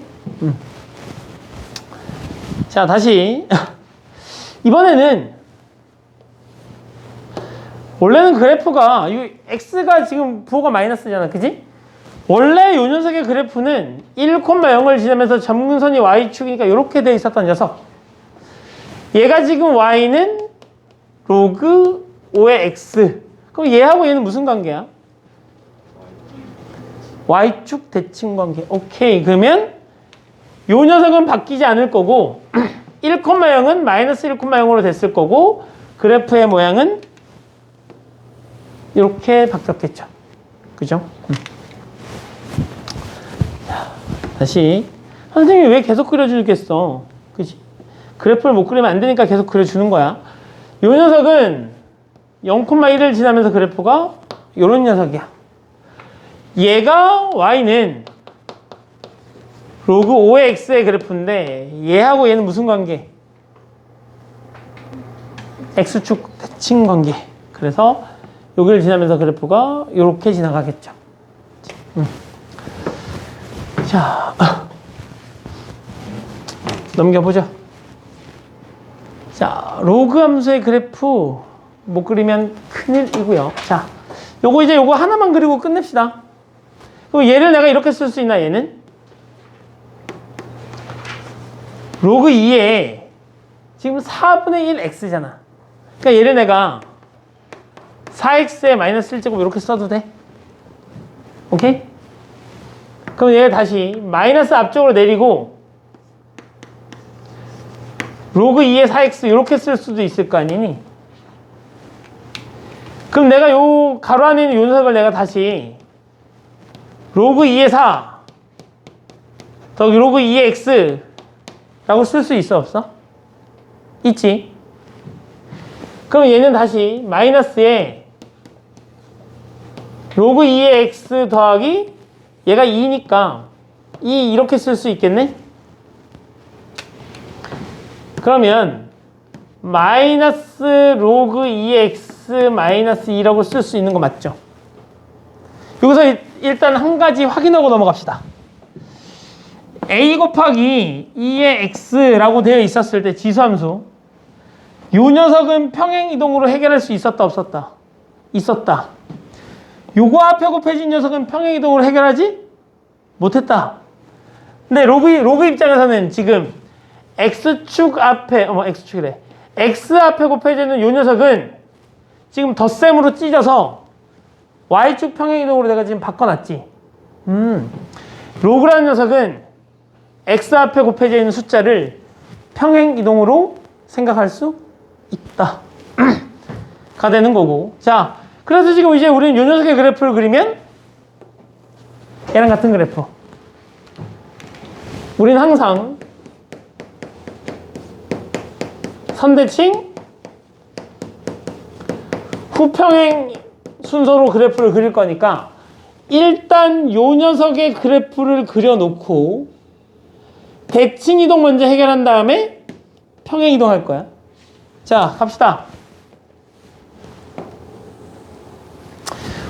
[SPEAKER 1] 자, 다시. 이번에는 원래는 그래프가 이 x가 지금 부호가 마이너스잖아. 그지? 원래 요 녀석의 그래프는 1,0을 지나면서 점근선이 y축이니까 이렇게 돼 있었던 녀석. 얘가 지금 y는 로그 5의 x. 그럼 얘하고 얘는 무슨 관계야? y축 대칭 관계. 오케이. 그러면 요 녀석은 바뀌지 않을 거고 1,0은 마이너스 1,0으로 됐을 거고 그래프의 모양은 이렇게 바뀌었겠죠. 그죠? 다시. 선생님이 왜 계속 그려주겠어? 그치? 그래프를 못 그리면 안 되니까 계속 그려주는 거야. 요 녀석은 0,1을 지나면서 그래프가 요런 녀석이야. 얘가 y는 로그 5의 x의 그래프인데 얘하고 얘는 무슨 관계? x축 대칭 관계. 그래서 여기를 지나면서 그래프가 이렇게 지나가겠죠. 자, 넘겨보죠. 자, 로그 함수의 그래프 못 그리면 큰일이고요. 자, 요거 이제 요거 하나만 그리고 끝냅시다. 그럼 얘를 내가 이렇게 쓸 수 있나, 얘는? 로그 2에 지금 4분의 1 x잖아. 그러니까 얘를 내가 4x에 마이너스 1제곱 이렇게 써도 돼? 오케이? 그럼 얘 다시 마이너스 앞쪽으로 내리고 로그 2의 4x 이렇게 쓸 수도 있을 거 아니니? 그럼 내가 요 가로 안에 있는 요 녀석을 내가 다시 로그 2의 4 더하기 로그 2의 x 라고 쓸 수 있어 없어? 있지. 그럼 얘는 다시 마이너스에 로그 2의 x 더하기 얘가 2니까 이렇게 쓸 수 있겠네? 그러면 마이너스 로그 2의 x 마이너스 2라고 쓸 수 있는 거 맞죠? 여기서 일단 한 가지 확인하고 넘어갑시다. a 곱하기 2의 x라고 되어 있었을 때 지수함수 요 녀석은 평행이동으로 해결할 수 있었다 없었다? 있었다. 요거 앞에 곱해진 녀석은 평행이동으로 해결하지? 못했다. 근데 로그 입장에서는 지금 x축 앞에 x축이래. x 앞에 곱해지는 요 녀석은 지금 덧셈으로 찢어서 y축 평행이동으로 내가 지금 바꿔놨지. 로그라는 녀석은 x 앞에 곱해져 있는 숫자를 평행이동으로 생각할 수 있다. 가 되는 거고. 자, 그래서 지금 이제 우리는 요 녀석의 그래프를 그리면 얘랑 같은 그래프. 우리는 항상 선대칭 후평행 순서로 그래프를 그릴 거니까 일단 요 녀석의 그래프를 그려놓고 대칭 이동 먼저 해결한 다음에 평행 이동할 거야. 자, 갑시다.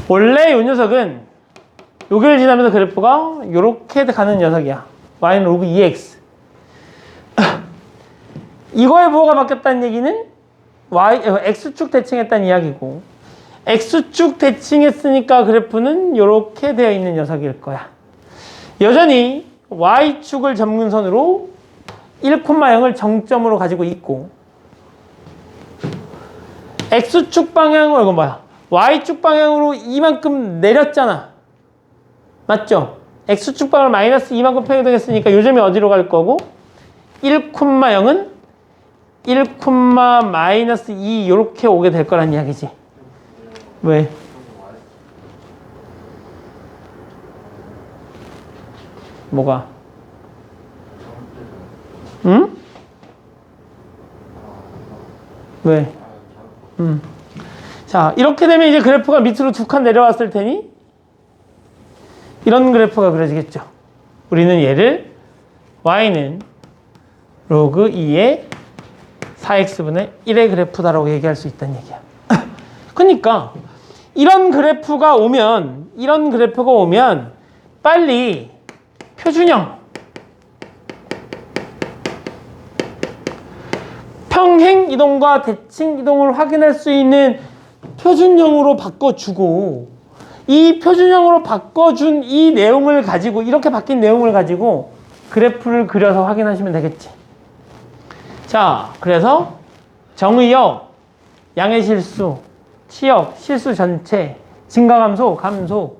[SPEAKER 1] 원래 요 녀석은 여기를 지나면서 그래프가 요렇게 가는 녀석이야. y는 로그 2x. 이거에 뭐가 바뀌었다는 얘기는 x축 대칭했다는 이야기고, x축 대칭했으니까 그래프는 요렇게 되어 있는 녀석일 거야. 여전히 y축을 점근선으로 1,0을 정점으로 가지고 있고, x축 방향으로, 이건 뭐야? y축 방향으로 이만큼 내렸잖아. 맞죠? x축 방향으로 마이너스 이만큼 평행이동했으니까 요 점이 어디로 갈 거고, 1,0은 1, 마이너스 2 요렇게 오게 될 거란 이야기지. 왜? 뭐가? 응? 왜? 자, 이렇게 되면 이제 그래프가 밑으로 두 칸 내려왔을 테니 이런 그래프가 그려지겠죠. 우리는 얘를 y는 로그 2의 4x분의 1의 그래프다라고 얘기할 수 있다는 얘기야. 그러니까 이런 그래프가 오면 빨리 표준형 평행 이동과 대칭 이동을 확인할 수 있는 표준형으로 바꿔주고, 이 표준형으로 바꿔준 이 내용을 가지고, 이렇게 바뀐 내용을 가지고 그래프를 그려서 확인하시면 되겠지. 자, 그래서 정의역, 양의 실수, 치역, 실수 전체, 증가감소, 감소.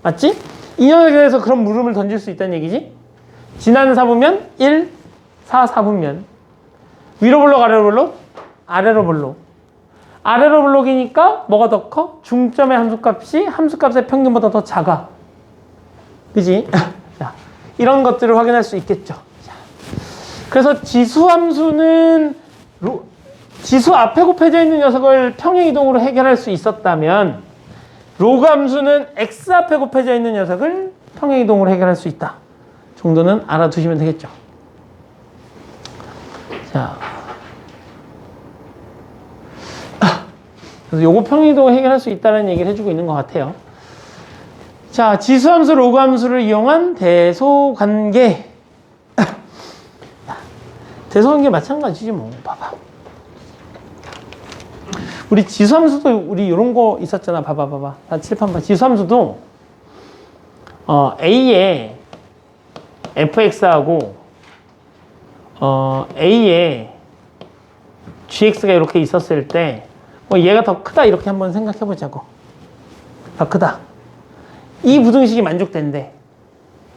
[SPEAKER 1] 맞지? 이 녀석에 대해서 그런 물음을 던질 수 있다는 얘기지. 지난 사분면 1, 4, 4분면. 위로 블록, 아래로 블록? 아래로 블록. 아래로 블록이니까 뭐가 더 커? 중점의 함수값이 함수값의 평균보다 더 작아. 그지? 자, 이런 것들을 확인할 수 있겠죠. 자, 그래서 지수함수는 지수 앞에 곱해져 있는 녀석을 평행이동으로 해결할 수 있었다면 로그 함수는 x 앞에 곱해져 있는 녀석을 평행이동으로 해결할 수 있다 정도는 알아두시면 되겠죠. 자, 그래서 요거 평행이동을 해결할 수 있다는 얘기를 해주고 있는 것 같아요. 자, 지수함수, 로그 함수를 이용한 대소관계. 대소관계 마찬가지지 뭐. 봐봐. 우리 지수함수도 우리 이런 거 있었잖아. 봐봐. 다 칠판 봐. 지수함수도 A에 fx하고 A에 gx가 이렇게 있었을 때 얘가 더 크다 이렇게 한번 생각해 보자고. 더 크다. 이 부등식이 만족된대.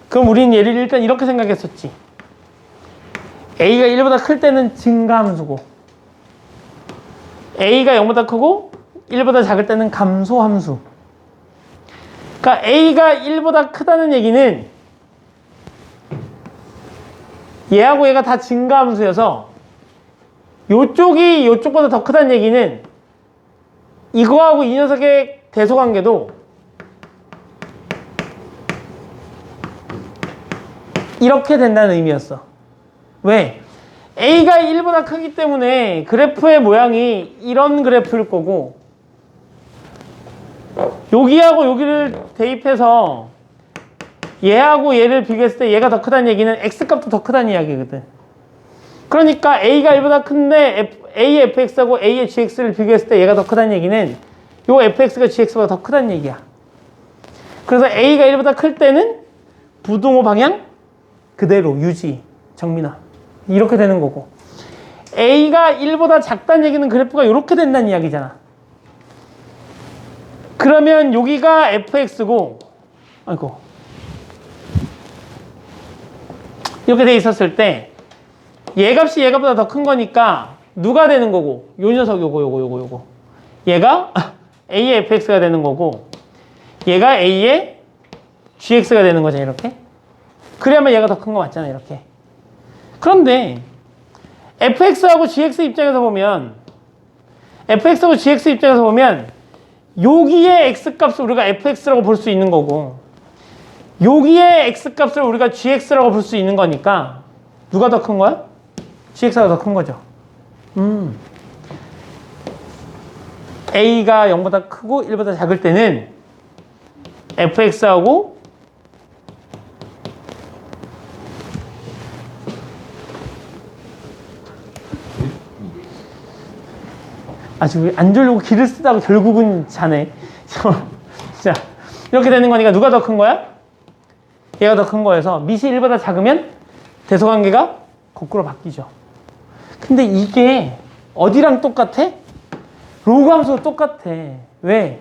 [SPEAKER 1] 그럼 우리는 얘를 일단 이렇게 생각했었지. A가 1보다 클 때는 증가함수고 A가 0보다 크고 1보다 작을 때는 감소함수. 그러니까 a가 1보다 크다는 얘기는 얘하고 얘가 다 증가함수여서 요쪽이 요쪽보다 더 크다는 얘기는 이거하고 이 녀석의 대소관계도 이렇게 된다는 의미였어. 왜? A가 1보다 크기 때문에 그래프의 모양이 이런 그래프일 거고 여기하고 여기를 대입해서 얘하고 얘를 비교했을 때 얘가 더 크다는 얘기는 X값도 더 크다는 이야기거든. 그러니까 A가 1보다 큰데 A의 fx하고 A의 gx를 비교했을 때 얘가 더 크다는 얘기는 요 fx가 gx보다 더 크다는 얘기야. 그래서 A가 1보다 클 때는 부등호 방향 그대로 유지, 정민아. 이렇게 되는 거고 A가 1보다 작다는 얘기는 그래프가 이렇게 된다는 이야기잖아. 그러면 여기가 fx고 아이고 이렇게 돼 있었을 때 얘 값이 얘가보다 더 큰 거니까 누가 되는 거고 요 녀석 요거 얘가 A의 fx가 되는 거고 얘가 A의 gx가 되는 거잖아. 이렇게 그러면 얘가 더 큰 거 맞잖아. 이렇게. 그런데 fx하고 gx 입장에서 보면 fx하고 gx 입장에서 보면 여기에 x값을 우리가 fx라고 볼 수 있는 거고 여기에 x값을 우리가 gx라고 볼 수 있는 거니까 누가 더 큰 거야? gx가 더 큰 거죠. a가 0보다 크고 1보다 작을 때는 fx하고 아주 안 졸려고 기를 쓰다가 결국은 자네. 자, 이렇게 되는 거니까 누가 더 큰 거야? 얘가 더 큰 거여서 밑이 1보다 작으면 대소관계가 거꾸로 바뀌죠. 근데 이게 어디랑 똑같아? 로그 함수도 똑같아. 왜?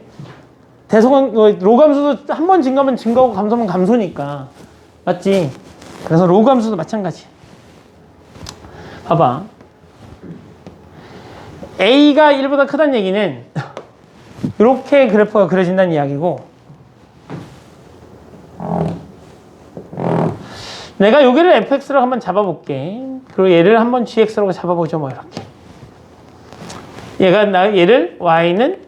[SPEAKER 1] 로그 함수도 한 번 증가하면 증가하고 감소하면 감소니까. 맞지? 그래서 로그 함수도 마찬가지. 봐봐. A가 1보다 크다는 얘기는 이렇게 그래프가 그려진다는 이야기고 내가 여기를 fx로 한번 잡아볼게. 그리고 얘를 한번 gx라고 잡아보죠. 뭐 이렇게 얘를 y는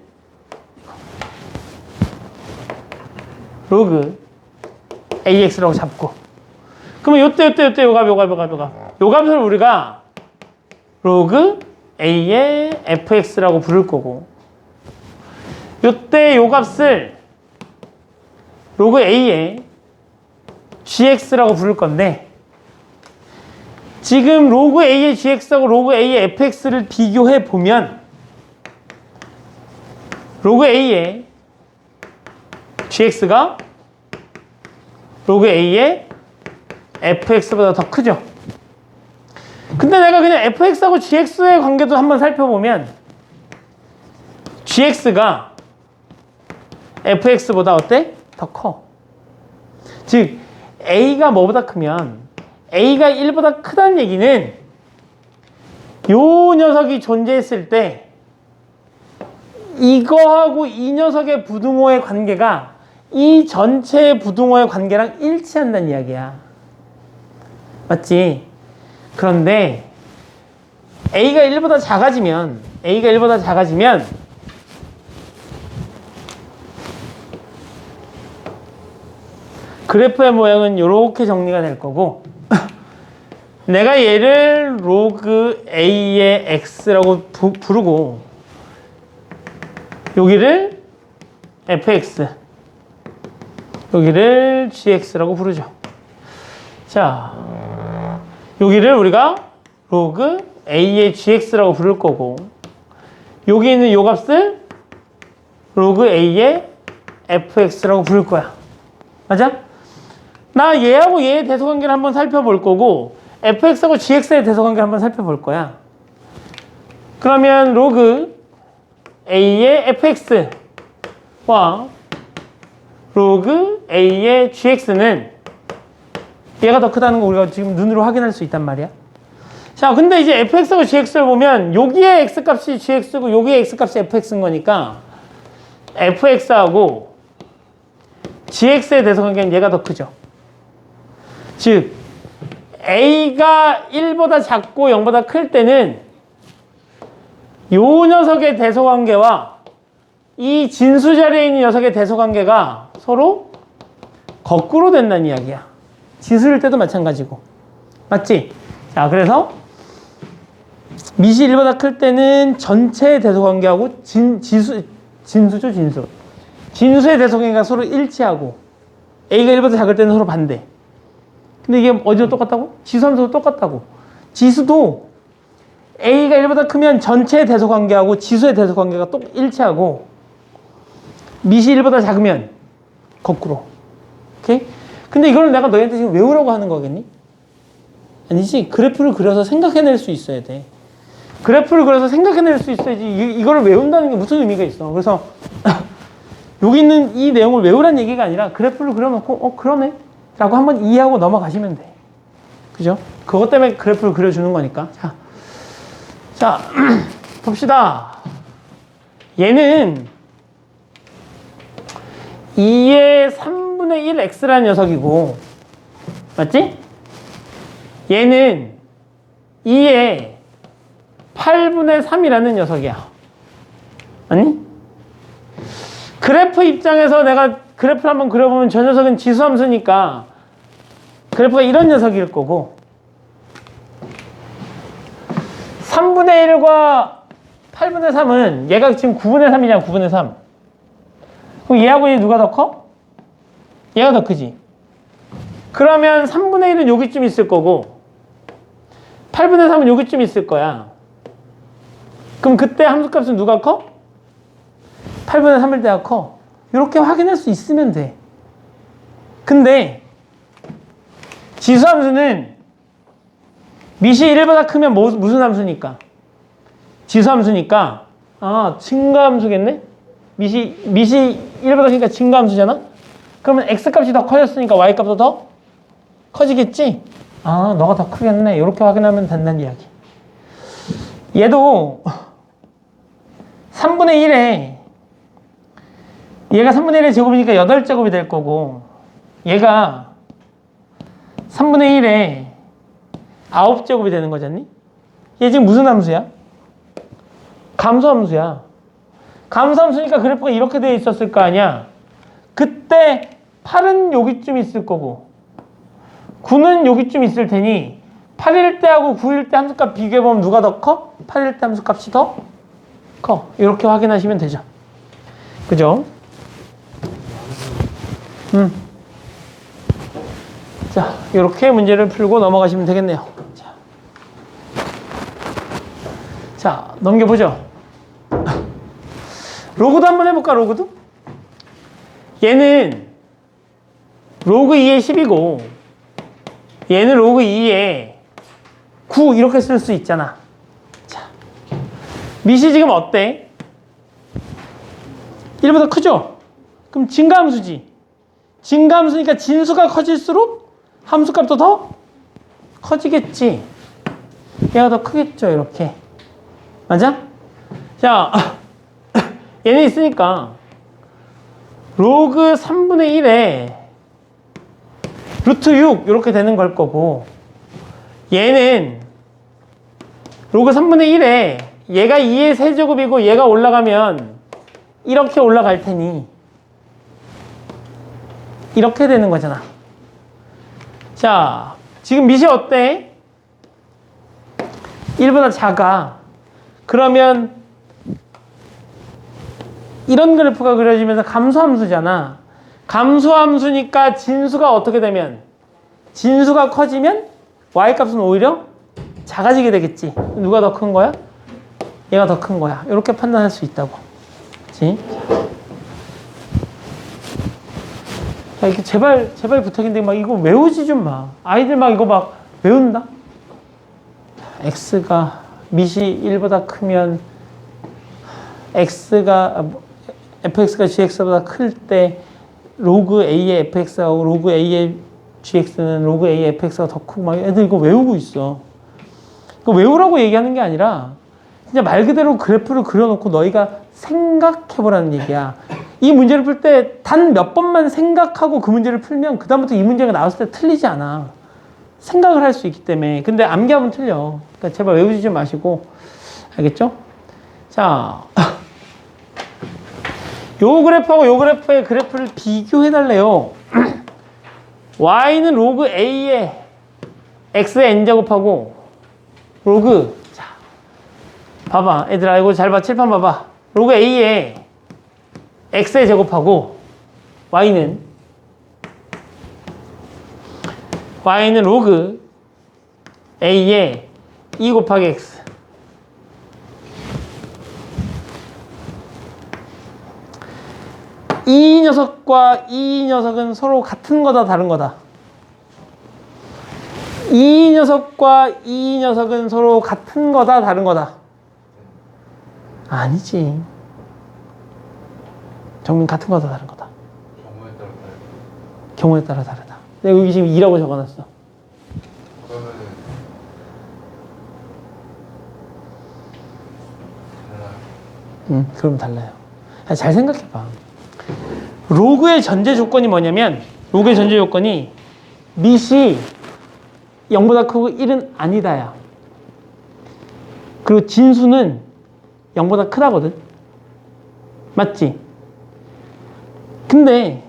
[SPEAKER 1] 로그 ax라고 잡고 그러면 요때 요 값을 우리가 로그 a의 fx라고 부를 거고 요때 요 값을 로그 a의 gx라고 부를 건데 지금 로그 a의 gx하고 로그 a의 fx를 비교해 보면 로그 a의 gx가 로그 a의 fx보다 더 크죠. 근데 내가 그냥 fx하고 gx의 관계도 한번 살펴보면 gx가 fx보다 어때? 더 커. 즉 a가 뭐보다 크면 a가 1보다 크다는 얘기는 요 녀석이 존재했을 때 이거하고 이 녀석의 부등호의 관계가 이 전체의 부등호의 관계랑 일치한다는 이야기야. 맞지? 그런데 A가 1보다 작아지면 그래프의 모양은 이렇게 정리가 될 거고 내가 얘를 로그 A의 X라고 부르고 여기를 fx 여기를 gx라고 부르죠. 자, 여기를 우리가 로그 a의 gx라고 부를 거고 여기 있는 요 값을 로그 a의 fx라고 부를 거야. 맞아? 나 얘하고 얘의 대소관계를 한번 살펴볼 거고 fx하고 gx의 대소관계를 한번 살펴볼 거야. 그러면 로그 a의 fx와 로그 a의 gx는 얘가 더 크다는 거 우리가 지금 눈으로 확인할 수 있단 말이야. 자, 근데 이제 fx하고 gx를 보면 여기에 x값이 gx고 여기에 x값이 fx인 거니까 fx하고 gx의 대소관계는 얘가 더 크죠. 즉 a가 1보다 작고 0보다 클 때는 요 녀석의 대소관계와 이 진수 자리에 있는 녀석의 대소관계가 서로 거꾸로 된다는 이야기야. 지수일 때도 마찬가지고. 맞지? 자, 그래서 미시 1보다 클 때는 전체의 대소관계하고 진수죠, 진수. 진수의 대소관계가 서로 일치하고 A가 1보다 작을 때는 서로 반대. 근데 이게 어디도 똑같다고? 지수함수도 똑같다고. 지수도 A가 1보다 크면 전체의 대소관계하고 지수의 대소관계가 또 일치하고 미시 1보다 작으면 거꾸로. 오케이? 근데 이걸 내가 너희한테 지금 외우라고 하는 거겠니? 아니지. 그래프를 그려서 생각해낼 수 있어야 돼. 그래프를 그려서 생각해낼 수 있어야지. 이거를 외운다는 게 무슨 의미가 있어. 그래서 여기 있는 이 내용을 외우라는 얘기가 아니라 그래프를 그려놓고 그러네 라고 한번 이해하고 넘어가시면 돼. 그죠? 그것 때문에 그래프를 그려주는 거니까. 자 봅시다. 얘는 2의 3분의 1 x라는 녀석이고, 맞지? 얘는 2의 8분의 3이라는 녀석이야. 아니? 그래프 입장에서 내가 그래프를 한번 그려보면 저 녀석은 지수함수니까 그래프가 이런 녀석일 거고, 3분의 1과 8분의 3은 얘가 지금 9분의 3이냐 9분의 3. 그럼 얘하고 얘 누가 더 커? 얘가 더 크지. 그러면 3분의 1은 여기쯤 있을 거고 8분의 3은 여기쯤 있을 거야. 그럼 그때 함수값은 누가 커? 8분의 3일 때가 커. 이렇게 확인할 수 있으면 돼. 근데 지수함수는 미시 1보다 크면 무슨 함수니까? 지수함수니까 증가함수겠네? 미시 1보다 크니까 증가함수잖아? 그러면 x값이 더 커졌으니까 y값도 더 커지겠지? 너가 더 크겠네. 이렇게 확인하면 된다는 이야기. 얘도 3분의 1에 얘가 3분의 1의 제곱이니까 8제곱이 될 거고, 얘가 3분의 1에 9제곱이 되는 거잖니? 얘 지금 무슨 함수야? 감소함수야. 감소함수니까 그래프가 이렇게 되어 있었을 거 아니야? 그때 8은 여기쯤 있을 거고 9는 여기쯤 있을 테니 8일 때하고 9일 때 함수값 비교해보면 누가 더 커? 8일 때 함수값이 더 커. 이렇게 확인하시면 되죠. 그죠? 자, 이렇게 문제를 풀고 넘어가시면 되겠네요. 자, 넘겨보죠. 로그도 한번 해볼까, 로그도? 얘는 로그 2의 10이고 얘는 로그 2의 9 이렇게 쓸 수 있잖아. 자, 미시 지금 어때? 1보다 크죠? 그럼 증가함수지. 증가함수니까 진수가 커질수록 함수값도 더 커지겠지. 얘가 더 크겠죠, 이렇게. 맞아? 자, 얘는 있으니까 로그 3분의 1에 루트 6 이렇게 되는 걸 거고, 얘는 로그 3분의 1에 얘가 2의 세제곱이고 얘가 올라가면 이렇게 올라갈 테니 이렇게 되는 거잖아. 자, 지금 미시 어때? 1보다 작아. 그러면 이런 그래프가 그려지면서 감소함수잖아. 감소함수니까 진수가 어떻게 되면? 진수가 커지면 y값은 오히려 작아지게 되겠지. 누가 더 큰 거야? 얘가 더 큰 거야. 이렇게 판단할 수 있다고. 그치? 자, 이렇게 제발 부탁인데 막 이거 외우지 좀 마. 아이들 막 이거 막 외운다? x가 미시 1보다 크면 fx가 gx보다 클 때 로그 a의 fx하고 로그 a의 gx는 로그 a의 fx가 더 크고 막 애들 이거 외우고 있어. 이거 외우라고 얘기하는 게 아니라 진짜 말 그대로 그래프를 그려놓고 너희가 생각해보라는 얘기야. 이 문제를 풀 때 단 몇 번만 생각하고 그 문제를 풀면 그다음부터 이 문제가 나왔을 때 틀리지 않아. 생각을 할 수 있기 때문에. 근데 암기하면 틀려. 그러니까 제발 외우지 마시고. 알겠죠? 자, 요 그래프하고 요 그래프의 그래프를 비교해달래요. y는 로그 a의 x의 n제곱하고 로그, 자, 봐봐. 얘들아, 이거 잘 봐. 칠판 봐봐. 로그 a의 x의 제곱하고 y는 로그 a의 2 곱하기 x. 이 녀석과 이 녀석은 서로 같은 거다, 다른 거다? 이 녀석과 이 녀석은 서로 같은 거다, 다른 거다? 아니지. 정민 같은 거다, 다른 거다?
[SPEAKER 2] 경우에 따라 다르다.
[SPEAKER 1] 경우에 따라 다르다. 내가 여기 지금 2라고 적어놨어.
[SPEAKER 2] 그러면은 달라요.
[SPEAKER 1] 그럼 달라요. 잘 생각해봐. 로그의 전제 조건이 뭐냐면, 로그의 전제 조건이 밑이 0보다 크고 1은 아니다야. 그리고 진수는 0보다 크다거든. 맞지? 근데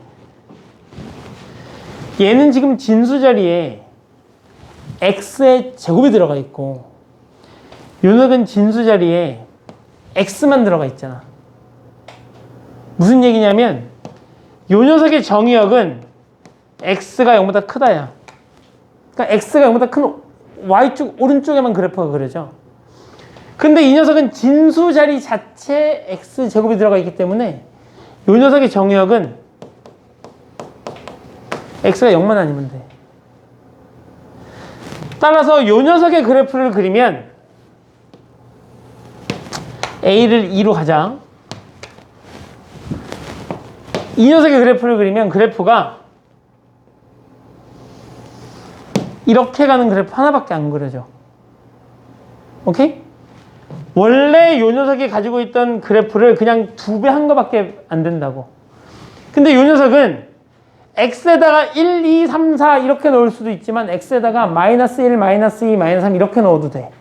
[SPEAKER 1] 얘는 지금 진수 자리에 x의 제곱이 들어가 있고 요 녀석은 진수 자리에 x만 들어가 있잖아. 무슨 얘기냐면 요 녀석의 정의역은 x가 0보다 크다야. 그러니까 x가 0보다 큰 y축 오른쪽에만 그래프가 그려져. 근데 이 녀석은 진수 자리 자체에 x제곱이 들어가 있기 때문에 요 녀석의 정의역은 x가 0만 아니면 돼. 따라서 요 녀석의 그래프를 그리면 a를 2로 가자. 이 녀석의 그래프를 그리면 그래프가 이렇게 가는 그래프 하나밖에 안 그려져. 오케이? 원래 요 녀석이 가지고 있던 그래프를 그냥 2배 한 거밖에 안 된다고. 근데 요 녀석은 x에다가 1, 2, 3, 4 이렇게 넣을 수도 있지만 x에다가 마이너스 1, 마이너스 2, 마이너스 3 이렇게 넣어도 돼.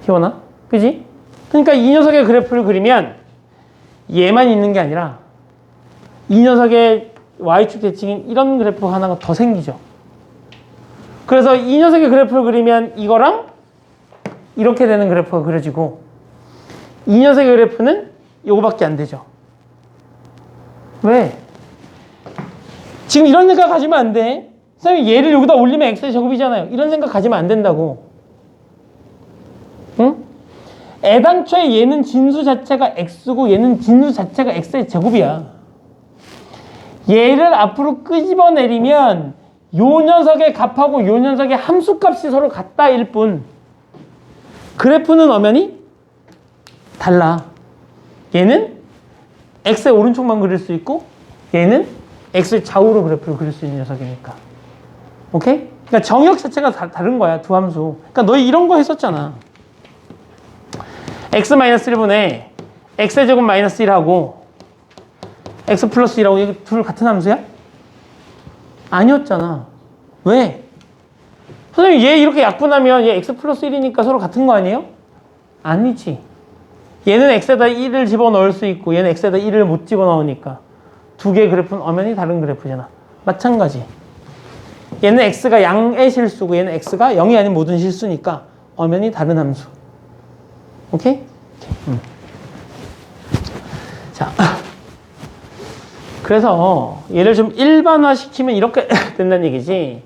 [SPEAKER 1] 기원아? 그지? 그러니까 이 녀석의 그래프를 그리면 얘만 있는 게 아니라 이 녀석의 y축 대칭인 이런 그래프 하나가 더 생기죠. 그래서 이 녀석의 그래프를 그리면 이거랑 이렇게 되는 그래프가 그려지고 이 녀석의 그래프는 이거밖에 안 되죠. 왜? 지금 이런 생각 가지면 안 돼. 선생님 얘를 여기다 올리면 x의 제곱이잖아요. 이런 생각 가지면 안 된다고. 응? 애당초에 얘는 진수 자체가 x고 얘는 진수 자체가 x의 제곱이야. 얘를 앞으로 끄집어내리면 요 녀석의 값하고 요 녀석의 함수값이 서로 같다일 뿐 그래프는 엄연히 달라. 얘는 x의 오른쪽만 그릴 수 있고 얘는 x의 좌우로 그래프를 그릴 수 있는 녀석이니까. 오케이? 그러니까 정역 자체가 다른 거야. 두 함수. 그러니까 너희 이런 거 했었잖아. x-1분의 x의 제곱 마이너스 1하고 x 플러스 1하고 이게 둘 같은 함수야? 아니었잖아. 왜? 선생님 얘 이렇게 약분하면 얘 x 플러스 1이니까 서로 같은 거 아니에요? 아니지. 얘는 x에다 1을 집어넣을 수 있고 얘는 x에다 1을 못 집어넣으니까 두 개의 그래프는 엄연히 다른 그래프잖아. 마찬가지. 얘는 x가 양의 실수고 얘는 x가 0이 아닌 모든 실수니까 엄연히 다른 함수. 오케이? 자, 그래서 얘를 좀 일반화 시키면 이렇게 된다는 얘기지.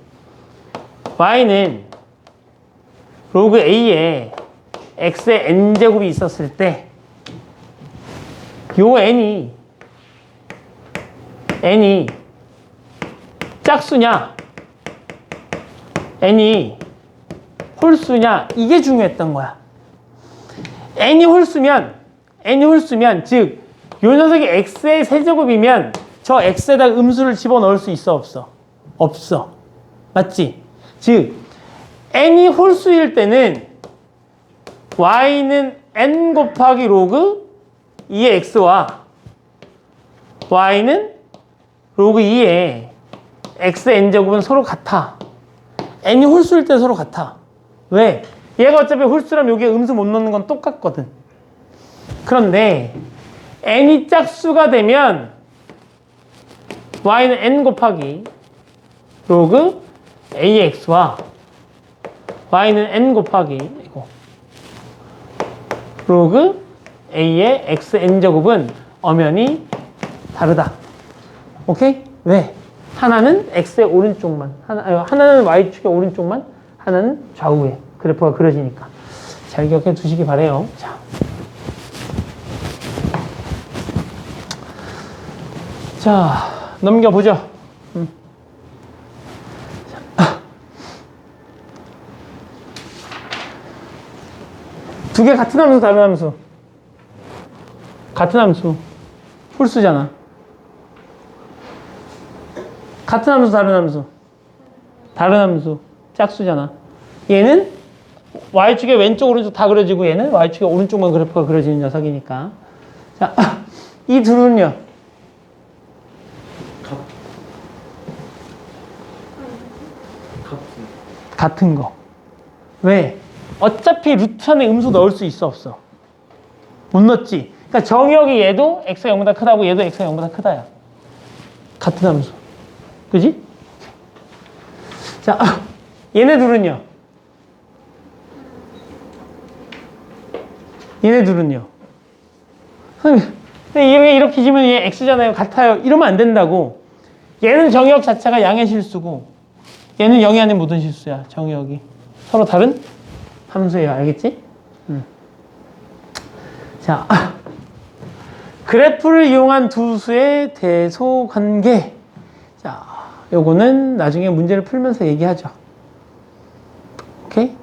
[SPEAKER 1] y는 로그 a에 x의 n제곱이 있었을 때 요 n이 짝수냐 n이 홀수냐 이게 중요했던 거야. n이 홀수면 즉 요 녀석이 x의 세제곱이면 저 x에다 음수를 집어넣을 수 있어 없어? 없어. 맞지? 즉 n이 홀수일 때는 y는 n 곱하기 로그 2의 x와 y는 로그 2에 xn제곱은 서로 같아. n이 홀수일 때 서로 같아. 왜? 얘가 어차피 홀수라면 여기에 음수 못 넣는 건 똑같거든. 그런데 n이 짝수가 되면 y는 n 곱하기 로그 ax와 y는 n 곱하기 이거 로그 a의 xn제곱은 엄연히 다르다. 오케이? 왜? 하나는 x의 오른쪽만, 하나는 y축의 오른쪽만, 하나는 좌우에 그래프가 그려지니까. 잘 기억해 두시기 바래요. 자, 넘겨보죠. 두 개 같은 함수, 다른 함수. 같은 함수. 홀수잖아. 같은 함수, 다른 함수. 다른 함수. 짝수잖아. 얘는 y축의 왼쪽, 오른쪽 다 그려지고 얘는 y축의 오른쪽만 그래프가 그려지는 녀석이니까. 자, 이 둘은요. 같은 거. 왜? 어차피 루트 안에 음수 넣을 수 있어, 없어? 못 넣지. 그러니까 정의역이 얘도 x가 0보다 크다고 얘도 x가 0보다 크다야. 같은 함수. 그지? 자, 얘네 둘은요. 얘네 둘은요. 선생님, 이렇게 지면 얘 x잖아요. 같아요. 이러면 안 된다고. 얘는 정의역 자체가 양의 실수고 얘는 0이 아닌 모든 실수야. 정의역이. 서로 다른 함수예요. 알겠지? 자, 그래프를 이용한 두 수의 대소관계. 자, 요거는 나중에 문제를 풀면서 얘기하죠. 오케이?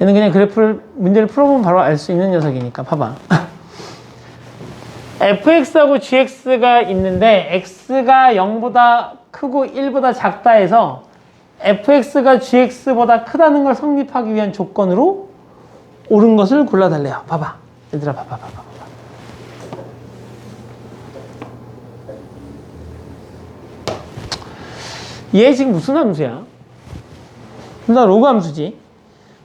[SPEAKER 1] 얘는 그냥 문제를 풀어보면 바로 알 수 있는 녀석이니까 봐봐. fx하고 gx가 있는데 x가 0보다 크고 1보다 작다 해서 fx가 gx보다 크다는 걸 성립하기 위한 조건으로 옳은 것을 골라달래요. 봐봐. 얘들아 봐봐. 얘 지금 무슨 함수야? 둘 다 로그 함수지.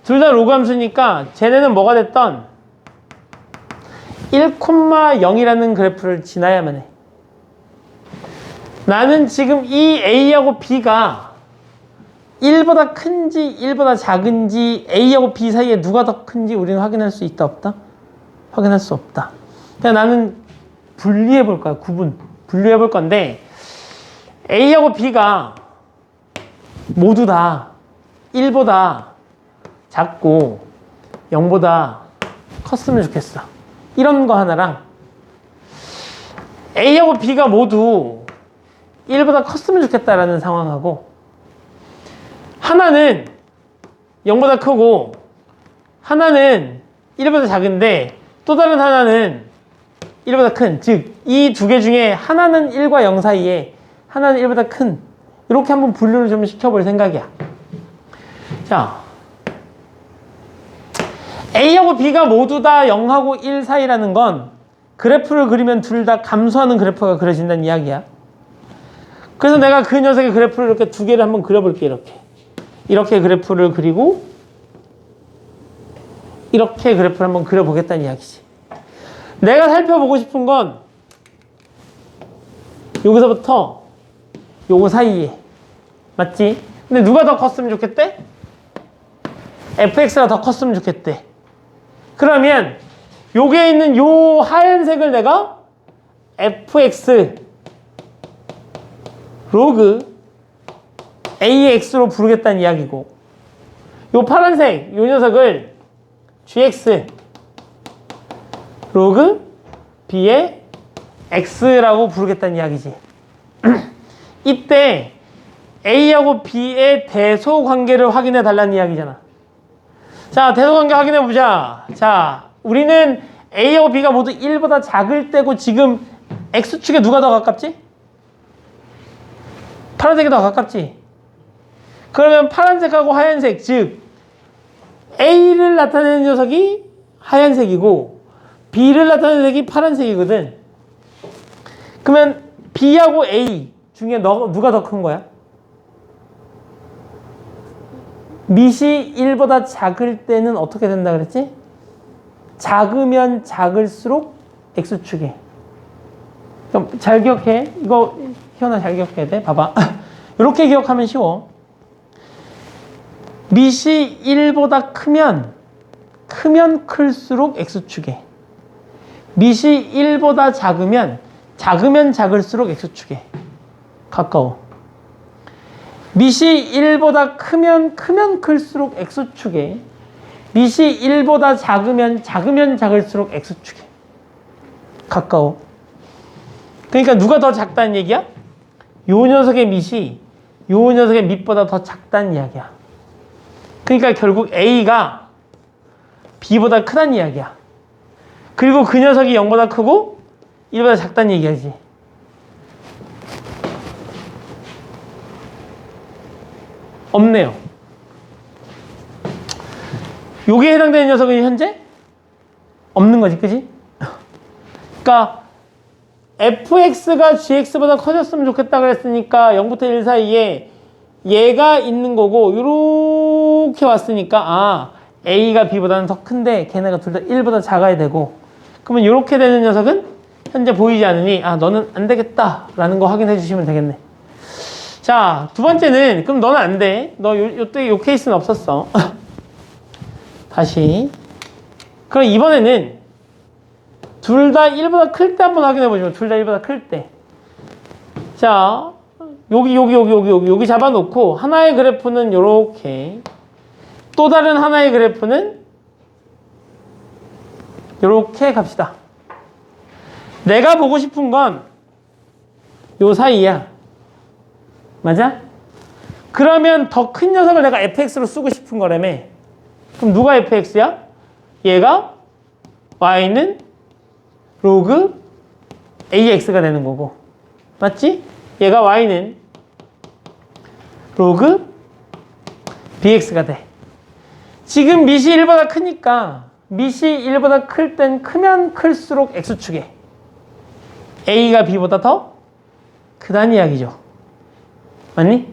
[SPEAKER 1] 둘 다 로그 함수니까 쟤네는 뭐가 됐던 1,0이라는 그래프를 지나야만 해. 나는 지금 이 A하고 B가 1보다 큰지 1보다 작은지 A하고 B 사이에 누가 더 큰지 우리는 확인할 수 있다 없다? 확인할 수 없다. 그냥 나는 분리해 볼 거야. 분리해 볼 건데 A하고 B가 모두 다 1보다 작고 0보다 컸으면 좋겠어. 이런 거 하나랑 A하고 B가 모두 1보다 컸으면 좋겠다라는 상황하고 하나는 0보다 크고 하나는 1보다 작은데 또 다른 하나는 1보다 큰, 즉 이 두 개 중에 하나는 1과 0 사이에 하나는 1보다 큰 이렇게 한번 분류를 좀 시켜볼 생각이야. 자, A하고 B가 모두 다 0하고 1 사이라는 건 그래프를 그리면 둘 다 감소하는 그래프가 그려진다는 이야기야. 그래서 내가 그 녀석의 그래프를 이렇게 두 개를 한번 그려볼게. 이렇게 그래프를 그리고 이렇게 그래프를 한번 그려보겠다는 이야기지. 내가 살펴보고 싶은 건 여기서부터 요거 사이에 맞지? 근데 누가 더 컸으면 좋겠대? fx가 더 컸으면 좋겠대. 그러면 여기에 있는 요 하얀색을 내가 fx 로그 ax로 부르겠다는 이야기고 요 파란색 요 녀석을 gx 로그 b의 x라고 부르겠다는 이야기지. 이때 a하고 b의 대소관계를 확인해 달라는 이야기잖아. 자, 대소관계 확인해 보자. 자, 우리는 A하고 B가 모두 1보다 작을 때고 지금 X축에 누가 더 가깝지? 파란색이 더 가깝지? 그러면 파란색하고 하얀색, 즉 A를 나타내는 녀석이 하얀색이고 B를 나타내는 색이 파란색이거든. 그러면 B하고 A 중에 누가 더 큰 거야? 밑이 1보다 작을 때는 어떻게 된다 그랬지? 작으면 작을수록 X축에. 그럼 잘 기억해. 이거 희원아 잘 기억해야 돼. 봐봐. 이렇게 기억하면 쉬워. 밑이 1보다 크면 클수록 X축에. 밑이 1보다 작으면 작을수록 X축에 가까워. 밑이 1보다 크면 클수록 X축에. 밑이 1보다 작으면 작을수록 X축에 가까워. 그러니까 누가 더 작다는 얘기야? 요 녀석의 밑이 요 녀석의 밑보다 더 작다는 이야기야. 그러니까 결국 A가 B보다 크다는 이야기야. 그리고 그 녀석이 0보다 크고 1보다 작다는 얘기야지. 없네요. 요게 해당되는 녀석은 현재 없는 거지, 그지? 그러니까 fx가 gx보다 커졌으면 좋겠다 그랬으니까 0부터 1 사이에 얘가 있는 거고 요렇게 왔으니까 a가 b보다는 더 큰데 걔네가 둘 다 1보다 작아야 되고, 그러면 요렇게 되는 녀석은 현재 보이지 않으니 너는 안 되겠다 라는 거 확인해 주시면 되겠네. 자, 두 번째는 그럼 너는 안 돼. 너 요때 요 케이스는 없었어. 다시. 그럼 이번에는 둘 다 1보다 클 때 한번 확인해 보시면, 둘 다 1보다 클 때. 자, 여기 잡아놓고 하나의 그래프는 요렇게, 또 다른 하나의 그래프는 요렇게 갑시다. 내가 보고 싶은 건 요 사이야. 맞아? 그러면 더 큰 녀석을 내가 fx로 쓰고 싶은 거라며. 그럼 누가 fx야? 얘가 y는 로그 ax가 되는 거고, 맞지? 얘가 y는 로그 bx가 돼. 지금 밑이 1보다 크니까 밑이 1보다 클 땐 크면 클수록 x축에 a가 b보다 더 크다는 이야기죠. 맞니?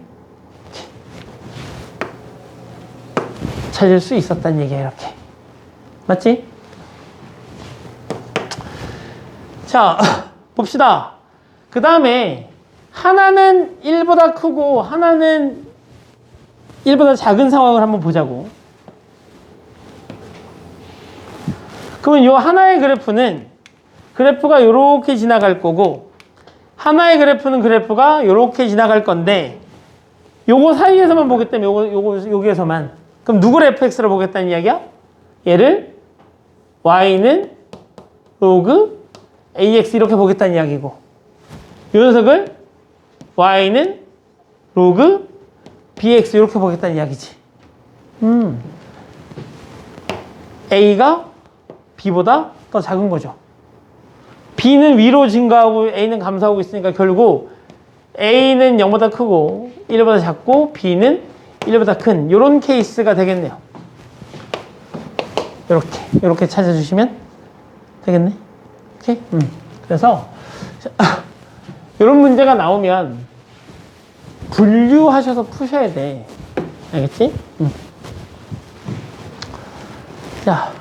[SPEAKER 1] 찾을 수 있었다는 얘기야, 이렇게. 맞지? 자, 봅시다. 그 다음에 하나는 1보다 크고 하나는 1보다 작은 상황을 한번 보자고. 그러면 이 하나의 그래프가 이렇게 지나갈 거고, 하나의 그래프가 이렇게 지나갈 건데, 요거 사이에서만 보겠다면 여기에서만. 그럼 누구를 fx로 보겠다는 이야기야? 얘를 y는 로그 ax 이렇게 보겠다는 이야기고, 이 녀석을 y는 로그 bx 이렇게 보겠다는 이야기지. a가 b보다 더 작은 거죠. b는 위로 증가하고 a는 감소하고 있으니까 결국 a는 0보다 크고 1보다 작고 b는 1보다 큰 이런 케이스가 되겠네요. 이렇게 찾아주시면 되겠네. 오케이? 그래서 이런 문제가 나오면 분류하셔서 푸셔야 돼. 알겠지? 자,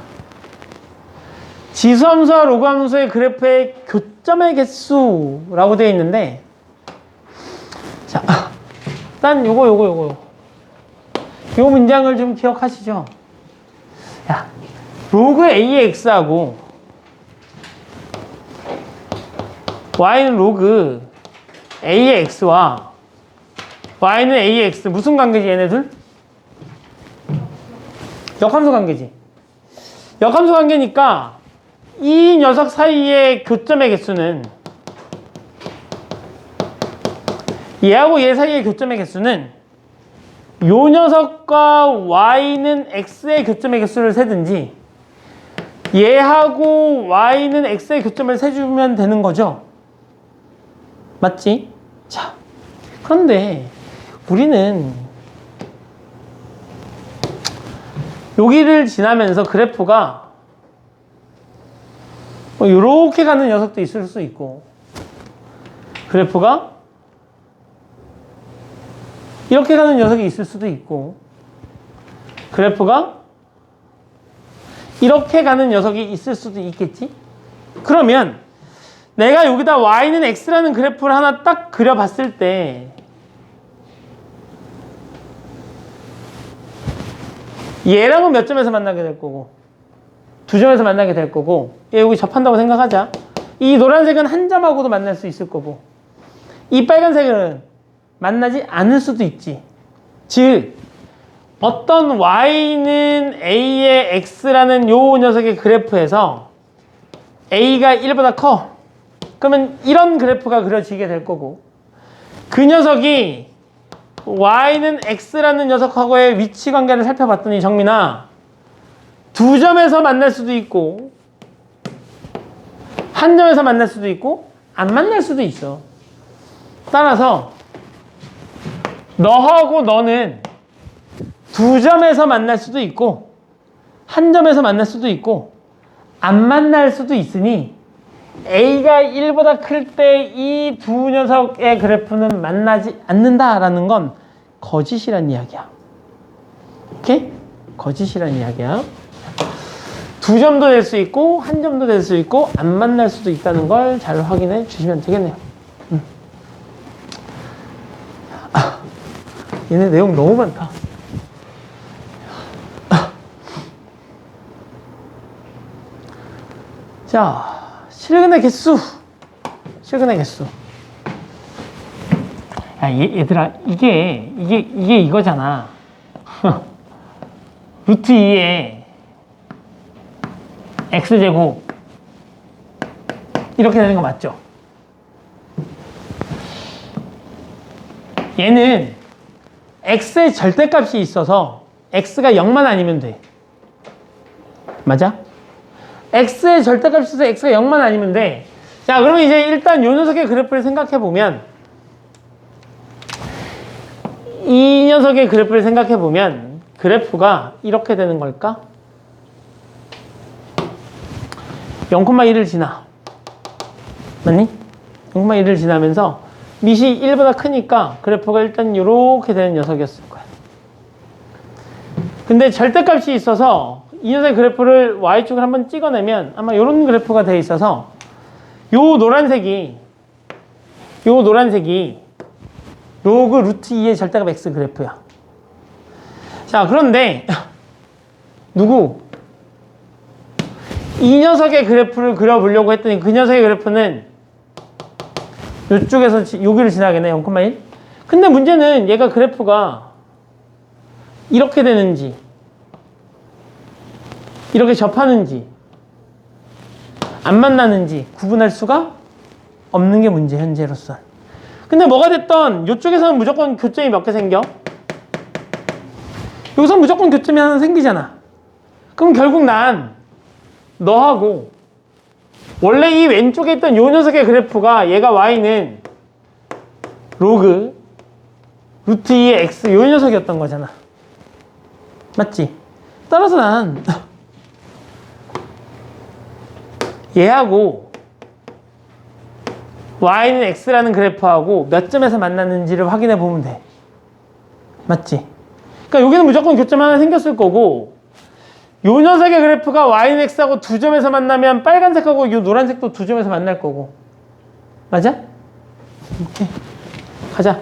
[SPEAKER 1] 지수함수와 로그함수의 그래프의 교점의 개수라고 되어 있는데, 자, 일단 요거 요 문장을 좀 기억하시죠? 야, 로그 AX하고 Y는 로그 AX와 Y는 AX 무슨 관계지, 얘네들? 역함수 관계지. 역함수 관계니까 이 녀석 사이의 교점의 개수는, 얘하고 얘 사이의 교점의 개수는 요 녀석과 y는 x의 교점의 개수를 세든지 얘하고 y는 x의 교점을 세주면 되는 거죠. 맞지? 자, 그런데 우리는 여기를 지나면서 그래프가 이렇게 가는 녀석도 있을 수 있고, 그래프가 이렇게 가는 녀석이 있을 수도 있고, 그래프가 이렇게 가는 녀석이 있을 수도 있겠지? 그러면 내가 여기다 y는 x라는 그래프를 하나 딱 그려봤을 때 얘랑은 몇 점에서 만나게 될 거고, 두 점에서 만나게 될 거고, 얘 여기 접한다고 생각하자. 이 노란색은 한 점하고도 만날 수 있을 거고, 이 빨간색은 만나지 않을 수도 있지. 즉 어떤 y는 a의 x라는 요 녀석의 그래프에서 a가 1보다 커. 그러면 이런 그래프가 그려지게 될 거고, 그 녀석이 y는 x라는 녀석하고의 위치 관계를 살펴봤더니 정민아, 두 점에서 만날 수도 있고 한 점에서 만날 수도 있고 안 만날 수도 있어. 따라서 너하고 너는 두 점에서 만날 수도 있고 한 점에서 만날 수도 있고 안 만날 수도 있으니 a가 1보다 클 때 이 두 녀석의 그래프는 만나지 않는다라는 건 거짓이란 이야기야. 오케이? 거짓이란 이야기야. 두 점도 될 수 있고 한 점도 될 수 있고 안 만날 수도 있다는 걸 잘 확인해 주시면 되겠네요. 얘네 내용 너무 많다. 자, 실근의 개수. 실근의 개수. 야, 얘들아, 이게 이거잖아. 루트 2에 x제곱. 이렇게 되는 거 맞죠? 얘는 x의 절대값이 있어서 x가 0만 아니면 돼. 맞아? x의 절대값이 있어서 x가 0만 아니면 돼. 자, 그러면 이제 일단 요 녀석의 그래프를 생각해보면, 이 녀석의 그래프를 생각해보면 그래프가 이렇게 되는 걸까? 0,1을 지나. 맞니? 0,1을 지나면서 밑이 1보다 크니까 그래프가 일단 이렇게 되는 녀석이었을 거야. 근데 절대값이 있어서 이 녀석의 그래프를 y축을 한번 찍어내면 아마 이런 그래프가 돼 있어서 요 노란색이 로그 루트 2의 절대값 x 그래프야. 자, 그런데 이 녀석의 그래프를 그려보려고 했더니 그 녀석의 그래프는 이쪽에서 여기를 지나겠네. 0,1. 근데 문제는 얘가 그래프가 이렇게 되는지 이렇게 접하는지 안 만나는지 구분할 수가 없는 게 문제, 현재로선. 근데 뭐가 됐던 이쪽에서는 무조건 교점이 몇 개 생겨? 여기서 무조건 교점이 하나 생기잖아. 그럼 결국 난 너하고 원래 이 왼쪽에 있던 요 녀석의 그래프가 얘가 y는 로그 루트 2의 x 요 녀석이었던 거잖아. 맞지? 따라서 난 얘하고 y는 x라는 그래프하고 몇 점에서 만났는지를 확인해 보면 돼. 맞지? 그러니까 여기는 무조건 교점 하나 생겼을 거고, 요 녀석의 그래프가 y는 x하고 두 점에서 만나면 빨간색하고 요 노란색도 두 점에서 만날 거고. 맞아? 오케이. 가자.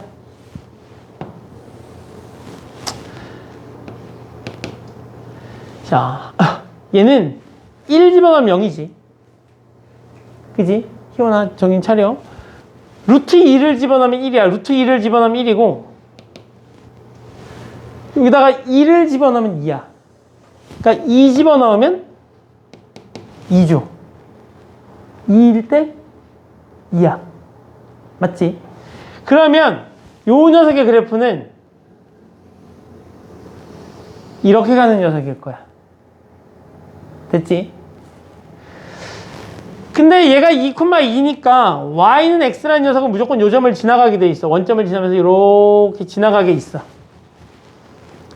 [SPEAKER 1] 자, 얘는 1 집어넣으면 0이지. 그지? 희원아, 정신 차려. 루트 2를 집어넣으면 1이야. 루트 2를 집어넣으면 1이고, 여기다가 2를 집어넣으면 2야. 그러니까 2 집어넣으면 2죠. 2일 때 2야. 맞지? 그러면 요 녀석의 그래프는 이렇게 가는 녀석일 거야. 됐지? 근데 얘가 2,2니까 y는 x라는 녀석은 무조건 요 점을 지나가게 돼 있어. 원점을 지나면서 이렇게 지나가게 있어.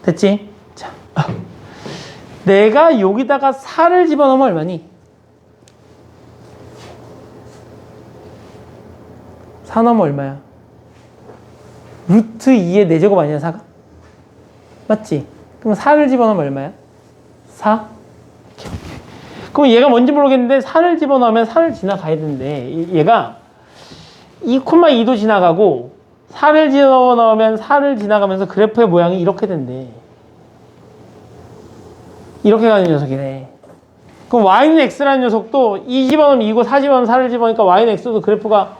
[SPEAKER 1] 됐지? 자, 내가 여기다가 4를 집어넣으면 얼마니? 4 넣으면 얼마야? 루트 2의 4제곱 아니야 4가? 맞지? 그럼 4를 집어넣으면 얼마야? 4? 그럼 얘가 뭔지 모르겠는데 4를 집어넣으면 4를 지나가야 되는데 얘가 2,2도 지나가고 4를 집어넣으면 4를 지나가면서 그래프의 모양이 이렇게 된대. 이렇게 가는 녀석이네. 그럼 y는 x라는 녀석도 2 집어넣으면 2고 4 집어넣으면 4를 집어넣으니까 y는 x도 그래프가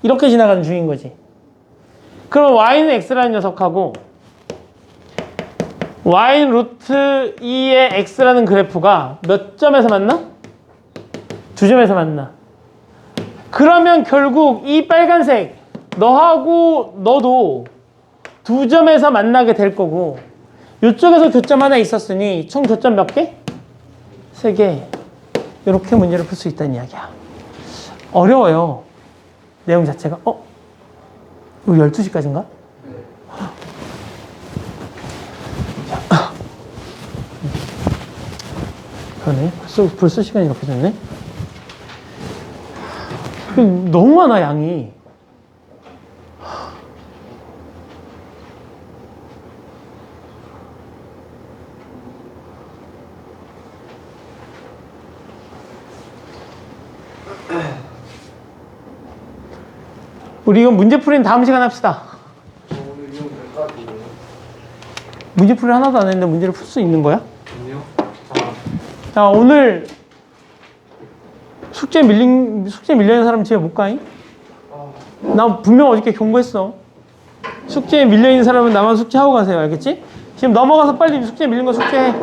[SPEAKER 1] 이렇게 지나가는 중인 거지. 그럼 y는 x라는 녀석하고 y는 루트 2의 x라는 그래프가 몇 점에서 만나? 2점에서 만나. 그러면 결국 이 빨간색 너하고 너도 2점에서 만나게 될 거고 이쪽에서 교점 하나 있었으니 총 교점 몇 개? 3개. 이렇게 문제를 풀 수 있다는 이야기야. 어려워요. 내용 자체가. 이거 12시까지인가? 그러네. 벌써 시간이 이렇게 됐네. 너무 많아, 양이. 우리 이건 문제풀이는 다음 시간에 합시다.
[SPEAKER 2] 오늘 이용 될까?
[SPEAKER 1] 문제풀이 하나도 안 했는데 문제를 풀 수 있는 거야?
[SPEAKER 2] 아니요.
[SPEAKER 1] 자, 오늘 숙제 밀려있는 사람 집에 못 가잉? 나 분명 어저께 경고했어. 숙제에 밀려있는 사람은 나만 숙제하고 가세요. 알겠지? 지금 넘어가서 빨리 숙제 밀린 거 숙제해.